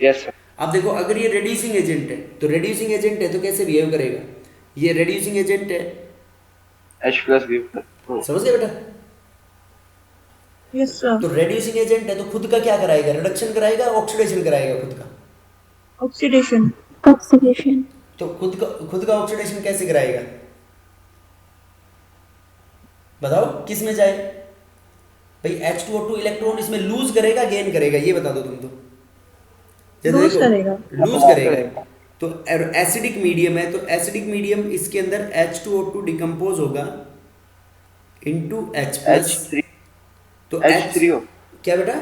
Yes sir. अब देखो अगर ये रेड्यूसिंग एजेंट है तो रेड्यूसिंग एजेंट है तो कैसे बिहेव करेगा, ये रेड्यूसिंग एजेंट है, H प्लस B प्लस। समझ गए बेटा। Yes sir. तो रेड्यूसिंग एजेंट है तो खुद का क्या कराएगा, रिडक्शन कराएगा ऑक्सीडेशन कराएगा खुद का, ऑक्सीडेशन। ऑक्सीडेशन। तो खुद का ऑक्सीडेशन कैसे कराएगा बताओ, किस में जाए भाई, H2O2 इलेक्ट्रॉन इसमें लूज करेगा गेन करेगा, ये बता दो तुम तो। लूज करेगा। लूज करेगा, तो एसिडिक मीडियम है तो एसिडिक मीडियम इसके अंदर H2O2 डिकम्पोज होगा इनटू H प्लस, H3 तो H3 हो। क्या बेटा,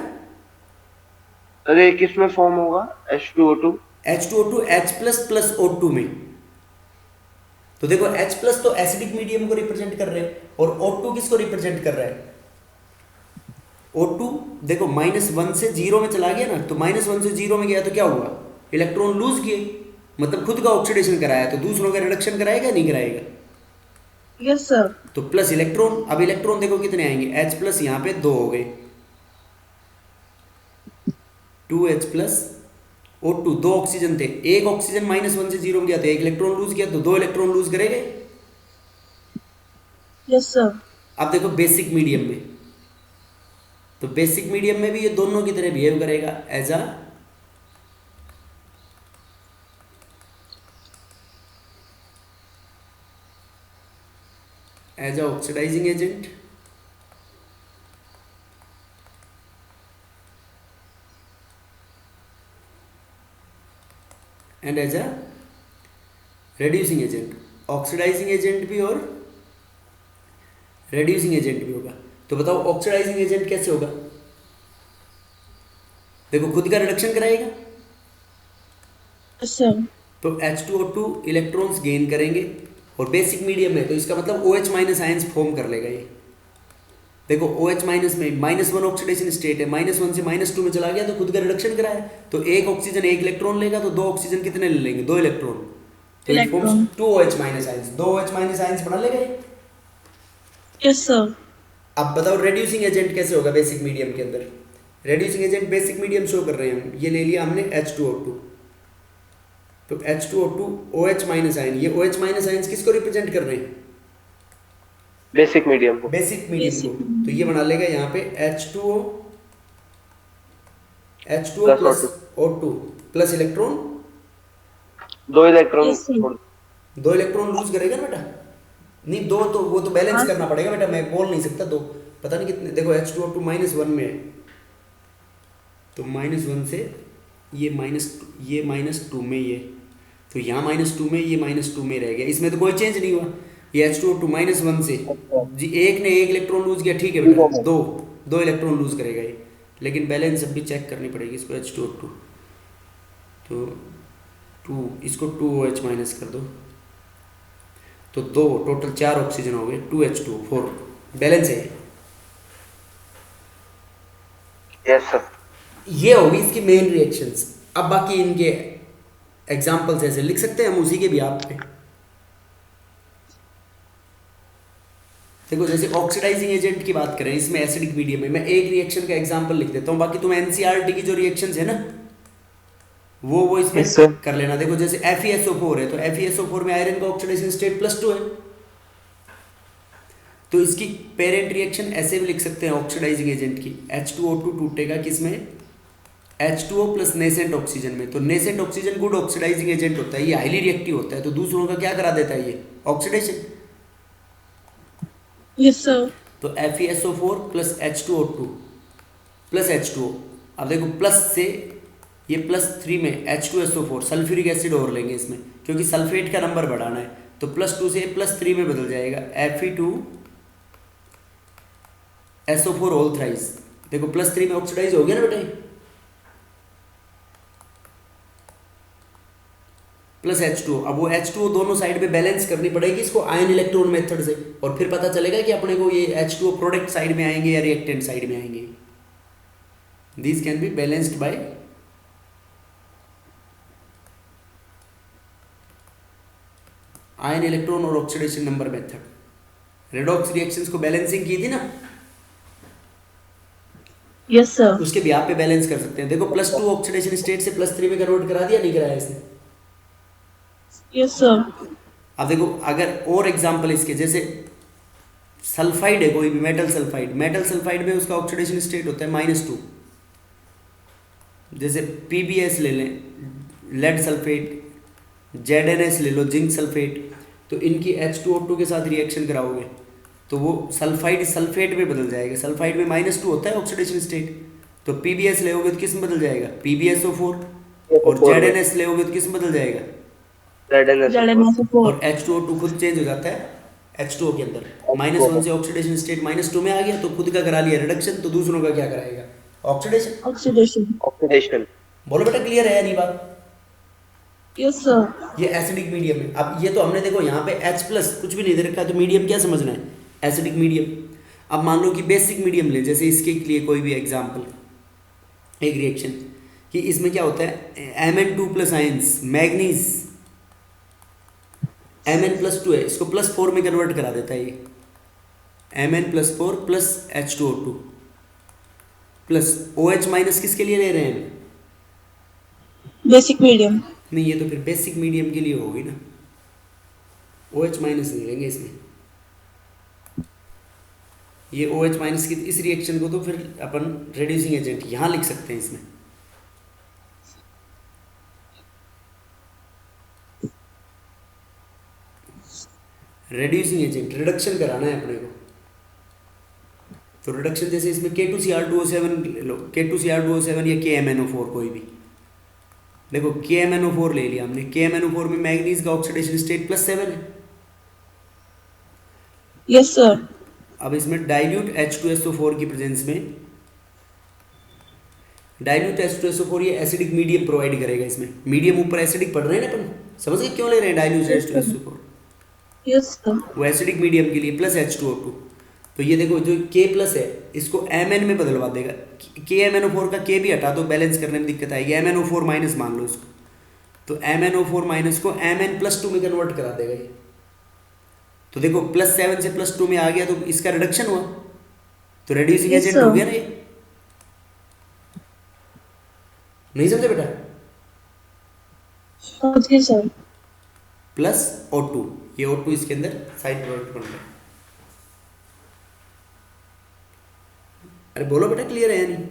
अरे किस में फॉर्म होगा H2O2? H2O2 H plus plus O2 में, तो देखो H प्लस तो एसिडिक मीडियम को रिप्रेजेंट कर रहे हैं और O2 किसको रिप्रेजेंट कर रहा है, O2 देखो -1 से 0 में चला गया ना, तो -1 से 0 में गया तो क्या हुआ, इलेक्ट्रॉन लूज किए, मतलब खुद का ऑक्सीडेशन कराया, तो दूसरों का रिडक्शन कराएगा नहीं कराएगा। Yes sir. तो प्लस इलेक्ट्रॉन, अब इलेक्ट्रॉन देखो कितने आएंगे, H प्लस यहाँ पे 2 हो गए, 2H प्लस O2, दो ऑक्सीजन थे, एक ऑक्सीजन -1 से 0 में गया तो एक इलेक्ट्रॉन लूज किया, तो दो इलेक्ट्रॉन लूज करेंगे। Yes sir. अब देखो बेसिक मीडियम में, तो बेसिक मीडियम में भी ये दोनों की तरह बिहेव करेगा as a oxidising agent and as a reducing agent, oxidising agent भी और रेड्यूसिंग एजेंट भी होगा। तो बताओ ऑक्सीडाइजिंग एजेंट कैसे होगा, देखो खुद का रिडक्शन कराएगा, यस सर। तो H2O2 इलेक्ट्रॉन्स गेन करेंगे और बेसिक मीडियम है तो इसका मतलब OH माइनस आयंस फॉर्म कर लेगा ये, देखो OH माइनस में -1 ऑक्सीडेशन स्टेट है, -1 से -2 में चला गया तो खुद का रिडक्शन कराया, तो एक ऑक्सीजन एक इलेक्ट्रॉन लेगा तो दो ऑक्सीजन कितने ले लेंगे, दो इलेक्ट्रॉन, तो it forms 2OH minus ions, दो OH माइनस आयंस बना लेगा ये। Yes sir. अब बताओ रेड्यूसिंग एजेंट कैसे होगा बेसिक मीडियम के अंदर, reducing agent basic medium show कर रहे हैं हम, ये ले लिया हमने H2O2, तो H2O2 OH माइनस आयन, ये OH माइनस आयंस किसको रिप्रेजेंट कर रहे हैं, बेसिक मीडियम को, बेसिक मीडियम को, तो ये बना लेगा यहाँ पे H2O plus O2 plus electron, दो इलेक्ट्रॉन Yes, sir. दो इलेक्ट्रॉन लूज करेगा ना बेटा, नहीं दो तो वो तो बैलेंस करना पड़ेगा बेटा, मैं बोल नहीं सकता दो, पता नहीं कितने, देखो H2O2 -1 में है, तो -1 से ये -2 में ये, तो यहाँ -2 में ये -2 में रह गया, इसमें तो कोई चेंज नहीं हुआ, ये H2O2 -1 से जी एक ने एक इलेक्ट्रॉन लूज किया, ठीक है बेटा, दो इलेक्ट्रॉन लूज करेगा ये, लेकिन बैलेंस अब भी चेक करनी पड़ेगी इसको, H2O2 तो 2, इसको 2OH माइनस कर दो, तो दो टोटल 4 ऑक्सीजन हो गए, 2H2O 4 बैलेंस है। Yes sir. ये होगी इसकी मेन रिएक्शंस। अब बाकी इनके एग्जांपल्स ऐसे लिख सकते हैं हम उसी के भी आप पे, देखो जैसे ऑक्सीडाइजिंग एजेंट की बात करें, इसमें एसिडिक मीडियम है, मैं एक रिएक्शन का एग्जांपल लिख देता हूँ, बाकी तुम एनसीईआरटी की जो रिएक्शंस है ना वो इसमें Yes, sir. कर लेना। देखो जैसे FeSO4 है तो FeSO4 में आयरन का ऑक्सीडेशन स्टेट +2 है, तो इसकी पेरेंट रिएक्शन ऐसे भी लिख सकते हैं ऑक्सीडाइजिंग एजेंट की, H2O2 टूटेगा किसमें, H2O प्लस नेसेंट ऑक्सीजन में, तो nascent oxygen good oxidising agent होता है, ये हाईली रिएक्टिव होता है, तो दूसरों का क्या करा देता है ये ऑक्सीडेशन। Yes sir. तो FeSO4 plus H2O2 plus H2O, अब देखो प्लस से ये +3 में H2SO4 सल्फ्यूरिक एसिड और लेंगे इसमें, क्योंकि सल्फेट का नंबर बढ़ाना है, तो +2 से +3 में बदल जाएगा, Fe2SO4 होल थ्राइस, देखो +3 में ऑक्सीडाइज हो गया ना बेटा, प्लस H2O, अब वो H2O दोनों साइड पे बैलेंस करनी पड़ेगी इसको आयन इलेक्ट्रॉन मेथड से, और फिर पता चलेगा कि अपने को ये H2O प्रोडक्ट साइड में आएंगे या रिएक्टेंट साइड में आएंगे, these can be balanced by ion electron और oxidation number method. Redox reactions को बैलेंसिंग की थी ना, यस सर। उसके भी आप पे बैलेंस कर सकते हैं। देखो +2 ऑक्सीडेशन स्टेट से +3 में कन्वर्ट करा दिया, नहीं कराया इसने? Yes sir. अब देखो अगर और एग्जांपल इसके, जैसे सल्फाइड है कोई भी मेटल सल्फाइड, मेटल सल्फाइड में उसका ऑक्सीडेशन स्टेट होता है -2। जैसे PbS ले लें, लेड सल्फेट, ZnS ले लो, जिंक सल्फेट, तो इनकी H2O2 के साथ रिएक्शन कराओगे तो वो सल्फाइड सल्फेट में बदल जाएगा। सल्फाइड में -2 होता है ऑक्सीडेशन स्टेट, तो PbS लेओगे तो किस में बदल जाएगा? PbSO4। और ZnS लेओगे तो किस में बदल जाएगा? और H2O2 खुद चेंज हो जाता है H2O के अंदर। -1 से ऑक्सीडेशन स्टेट -2 में आ गया तो खुद का करा लिया रिडक्शन, तो दूसरों का क्या कराएगा? ऑक्सीडेशन। ऑक्सीडेशन। बोलो बेटा, क्लियर है या नहीं बात? Yes sir. ये एसिडिक मीडियम है। अब ये तो हमने देखो यहाँ पे H+ कुछ भी नहीं दे रखा है, तो मीडियम क्या समझना है? Acidic medium. अब मान लो कि बेसिक मीडियम ले, जैसे इसके लिए कोई भी एग्जांपल, एक रिएक्शन कि इसमें क्या होता है, Mn2+ आयंस मैग्नीज, Mn+2 है, इसको +4 में कन्वर्ट करा देता है ये, Mn+4 plus H2O2 plus OH- किसके लिए ले रहे हैं? Basic medium. नहीं, ये तो फिर बेसिक मीडियम के लिए होगी ना, OH- नहीं लेंगे इसमें। ये OH- की इस रिएक्शन को तो फिर अपन रेड्यूसिंग एजेंट यहाँ लिख सकते हैं इसमें। रेड्यूसिंग एजेंट, रिडक्शन कराना है अपने को, तो रिडक्शन जैसे इसमें K2Cr2O7 ले लो, K2Cr2O7 या KMnO4 कोई भी। देखो KMnO4 ले लिया हमने, KMnO4 में मैग्नीज का ऑक्सीडेशन स्टेट +7 है। Yes sir. अब इसमें डाइल्यूट H2SO4 की प्रेजेंस में, डाइल्यूट H2SO4 ये एसिडिक मीडियम प्रोवाइड करेगा। इसमें मीडियम ऊपर एसिडिक पढ़ रहे हैं ना अपन, समझ गए क्यों ले रहे हैं डाइल्यूट H2SO4? Yes sir. वो एसिडिक मीडियम के लिए प्लस H2O2। तो ये देखो जो K+ है इसको Mn में बदलवा देगा। KMnO4 का K भी हटा दो, बैलेंस करने में दिक्कत आएगी। MnO4- मान लो इसको, तो MnO4- को Mn+2 में कन्वर्ट करा देगा ये। तो देखो +7 से +2 में आ गया तो इसका रिडक्शन हुआ, तो रेड्यूसिंग Yes, एजेंट sir. हो गया ना ये। नहीं समझे बेटा? Okay sir. प्लस O2, ये O2 इसके अंदर साइड प्रोडक्ट बन रहा है। अरे बोलो बेटा, क्लियर है या नहीं?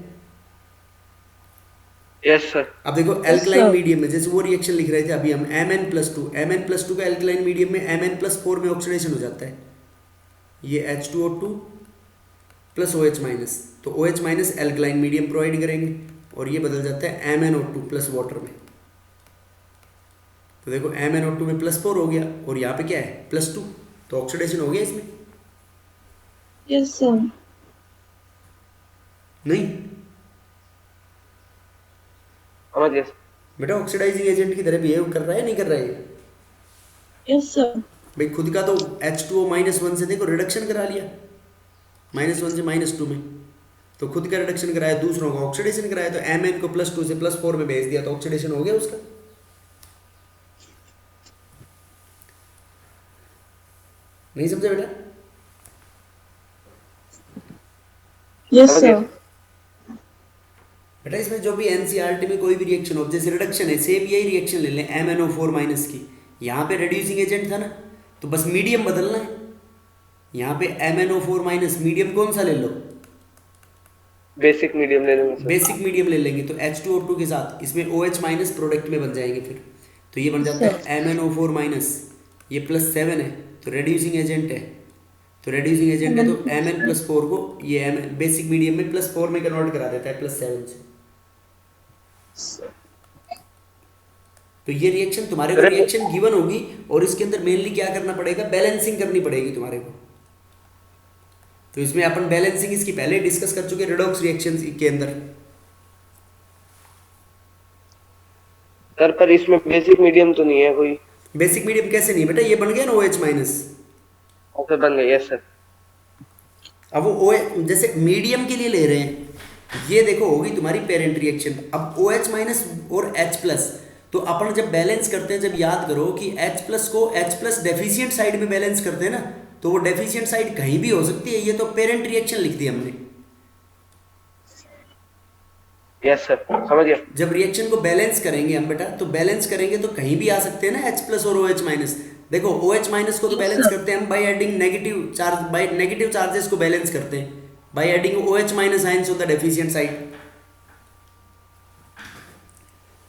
Yes sir. अब देखो Yes, एल्कलाइन sir. मीडियम में, जैसे वो रिएक्शन लिख रहे थे अभी हम, Mn+2 का एल्कलाइन मीडियम में Mn+4 में ऑक्सीडेशन हो जाता है, ये H2O2 प्लस OH-, तो OH- एल्कलाइन मीडियम प्रोवाइड करेंगे और ये बदल जाता है MnO2 प्लस वाटर में। तो देखो MnO2 में +4 हो गया और यहाँ पे क्या है +2, तो ऑक्सीडेशन हो गया इसमें। Yes sir. नहीं समझ गया। बेटा, ऑक्सीडाइजिंग एजेंट की तरह बिहेव कर रहा है, नहीं कर रहा है? Yes sir. भाई खुद का तो H2O-1 से देखो रिडक्शन करा लिया, -1 से -2 में, तो खुद का रिडक्शन कराया, दूसरों का ऑक्सीडेशन कराया, तो Mn को +2 से +4 में भेज दिया, तो ऑक्सीडेशन हो गया उसका। नहीं समझे बेटा? Yes sir. बेटा इसमें जो भी NCERT में कोई भी रिएक्शन हो, जैसे रिडक्शन है, सेम यही रिएक्शन ले लें MnO4- की, यहाँ पे रेड्यूसिंग एजेंट था ना, तो बस मीडियम बदलना है। यहाँ पे MnO4- मीडियम कौन सा ले लो? बेसिक मीडियम ले लेंगे सर। बेसिक मीडियम ले लेंगे, तो H2O2 के साथ इसमें OH- प्रोडक्ट में बन जाएंगे फिर, तो ये बन जाता है MnO4-, ये +7 है, तो रेड्यूसिंग एजेंट है, तो रेड्यूसिंग एजेंट है तो Mn+4 को ये बेसिक मीडियम में +4 में कन्वर्ट करा देता है +7 से। तो ये रिएक्शन तुम्हारे को रिएक्शन गिवन होगी और इसके अंदर मेनली क्या करना पड़ेगा, बैलेंसिंग करनी पड़ेगी तुम्हारे को। तो इसमें अपन बैलेंसिंग इसकी पहले डिस्कस कर चुके रेडॉक्स रिएक्शंस के अंदर। सर पर इसमें बेसिक मीडियम तो नहीं है कोई? बेसिक मीडियम कैसे नहीं बेटा, ये बन गया ना OH-। ओके बन गया। Yes sir. अब वो OH जैसे मीडियम के लिए ले रहे हैं, ये देखो होगी तुम्हारी पेरेंट रिएक्शन। अब OH माइनस और H प्लस, तो अपन जब बैलेंस करते हैं, जब याद करो कि H प्लस को H प्लस डेफिशिएंट साइड में बैलेंस करते हैं ना, तो वो डेफिशिएंट साइड कहीं भी हो सकती है, ये तो पेरेंट रिएक्शन लिख दी हमने। यस सर, समझ गया। जब रिएक्शन को बैलेंस करेंगे हम बेटा, तो बैलेंस करेंगे तो कहीं भी आ सकते हैं ना H प्लस और OH माइनस। देखो OH माइनस को तो बैलेंस करते हैं हम by adding negative charge, by negative charges को बैलेंस करते हैं by adding OH minus ions on the deficient side.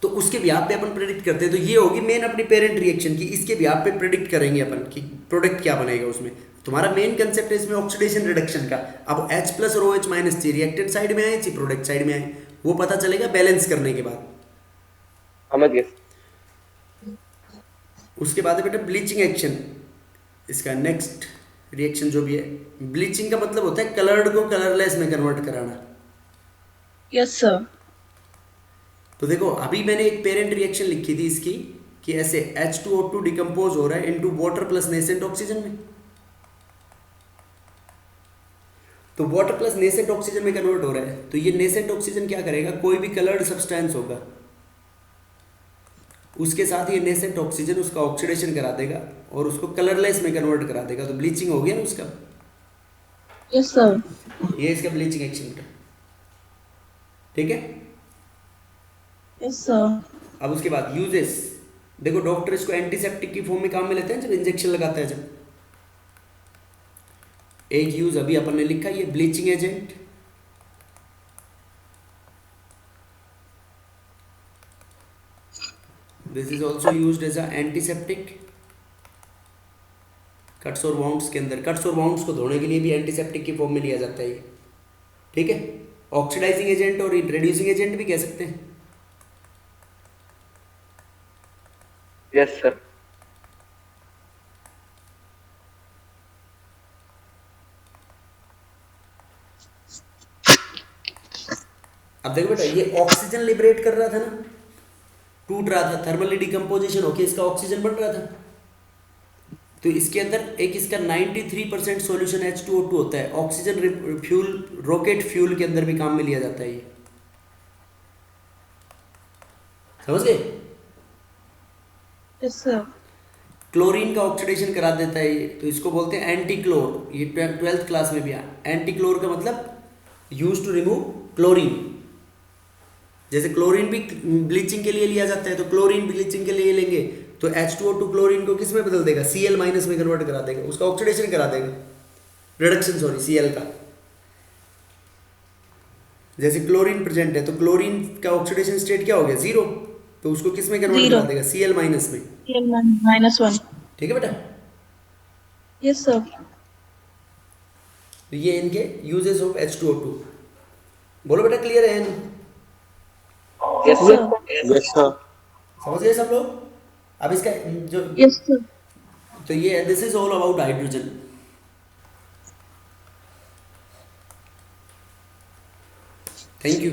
तो उसके बिहाफ पे अपन प्रेडिक्ट करते हैं। तो ये होगी मेन अपनी पेरेंट रिएक्शन की, इसके बिहाफ पे प्रेडिक्ट करेंगे अपन कि प्रोडक्ट क्या बनेगा उसमें। तुम्हारा मेन कंसेप्ट है इसमें ऑक्सीडेशन रिडक्शन का। अब H प्लस और OH माइनस चाहिए रिएक्टेड साइड में आए, चाहिए प्रोडक्ट साइड में आए, वो पता चलेगा बैलेंस करने के बाद। समझ गया। उसके बाद है बेटा ब्लीचिंग एक्शन। इसका नेक्स्ट रिएक्शन जो भी है, ब्लीचिंग का मतलब होता है कलर्ड को कलरलेस में कन्वर्ट कराना। Yes sir. तो देखो अभी मैंने एक पेरेंट रिएक्शन लिखी थी इसकी कि ऐसे H2O2 डिकम्पोज हो रहा है into water plus nascent oxygen में, तो वाटर प्लस नेसेंट ऑक्सीजन में कन्वर्ट हो रहा है। तो ये नेसेंट ऑक्सीजन क्या करेगा, कोई भी कलर्ड सब्सटेंस होगा उसके साथ ये नेसेंट ऑक्सीजन उसका ऑक्सीडेशन करा देगा और उसको कलरलेस में कन्वर्ट करा देगा, तो ब्लीचिंग हो गया ना उसका। Yes sir. ये इसका ब्लीचिंग एक्शन का, ठीक है। Yes sir. अब उसके बाद यूजेस, देखो डॉक्टर इसको एंटीसेप्टिक की फॉर्म में काम में लेते हैं जब इंजेक्शन लगाता है। जब एक यूज अभी अपन ने लिखा, ये bleaching agent, this is also used as a antiseptic. Cuts और वाउंड्स के अंदर, कट्स और वाउंड्स को धोने के लिए भी एंटीसेप्टिक की फॉर्म में लिया जाता है ये, ठीक है। ऑक्सीडाइजिंग एजेंट और रिड्यूसिंग एजेंट भी कह सकते हैं। Yes sir. अब देखो बेटा ये ऑक्सीजन लिबरेट कर रहा था ना, टूट रहा था, थर्मली डिकम्पोजिशन होके इसका ऑक्सीजन बन रहा था। तो इसके अंदर एक इसका 93% सॉल्यूशन H2O2 होता है। ऑक्सीजन फ्यूल, रॉकेट फ्यूल के अंदर भी काम में लिया जाता है ये, समझ गए। Yes sir. क्लोरीन का ऑक्सीडेशन करा देता है ये, तो इसको बोलते हैं एंटी क्लोर। ये 12th क्लास में भी आया। एंटी क्लोर का मतलब यूज टू रिमूव क्लोरीन। जैसे क्लोरीन भी ब्लीचिंग के लिए लिया जाता है, तो क्लोरीन ब्लीचिंग के लिए लेंगे तो H2O2 क्लोरीन को किस में बदल देगा, Cl माइनस में कन्वर्ट करा देगा, उसका ऑक्सीडेशन करा देगा, रिडक्शन सॉरी Cl का। जैसे क्लोरीन प्रेजेंट है तो क्लोरीन का ऑक्सीडेशन स्टेट क्या हो गया, 0, तो उसको किस में कन्वर्ट करा देगा, Cl माइनस में, -1। ठीक है बेटा। Yes sir. तो ये इनके यूजेस ऑफ H2O2। बोलो बेटा क्लियर है? Yes sir. Yes sir. समझ गए सब लोग? अब इसका जो, यस सर। तो ये this is all about hydrogen. Thank you.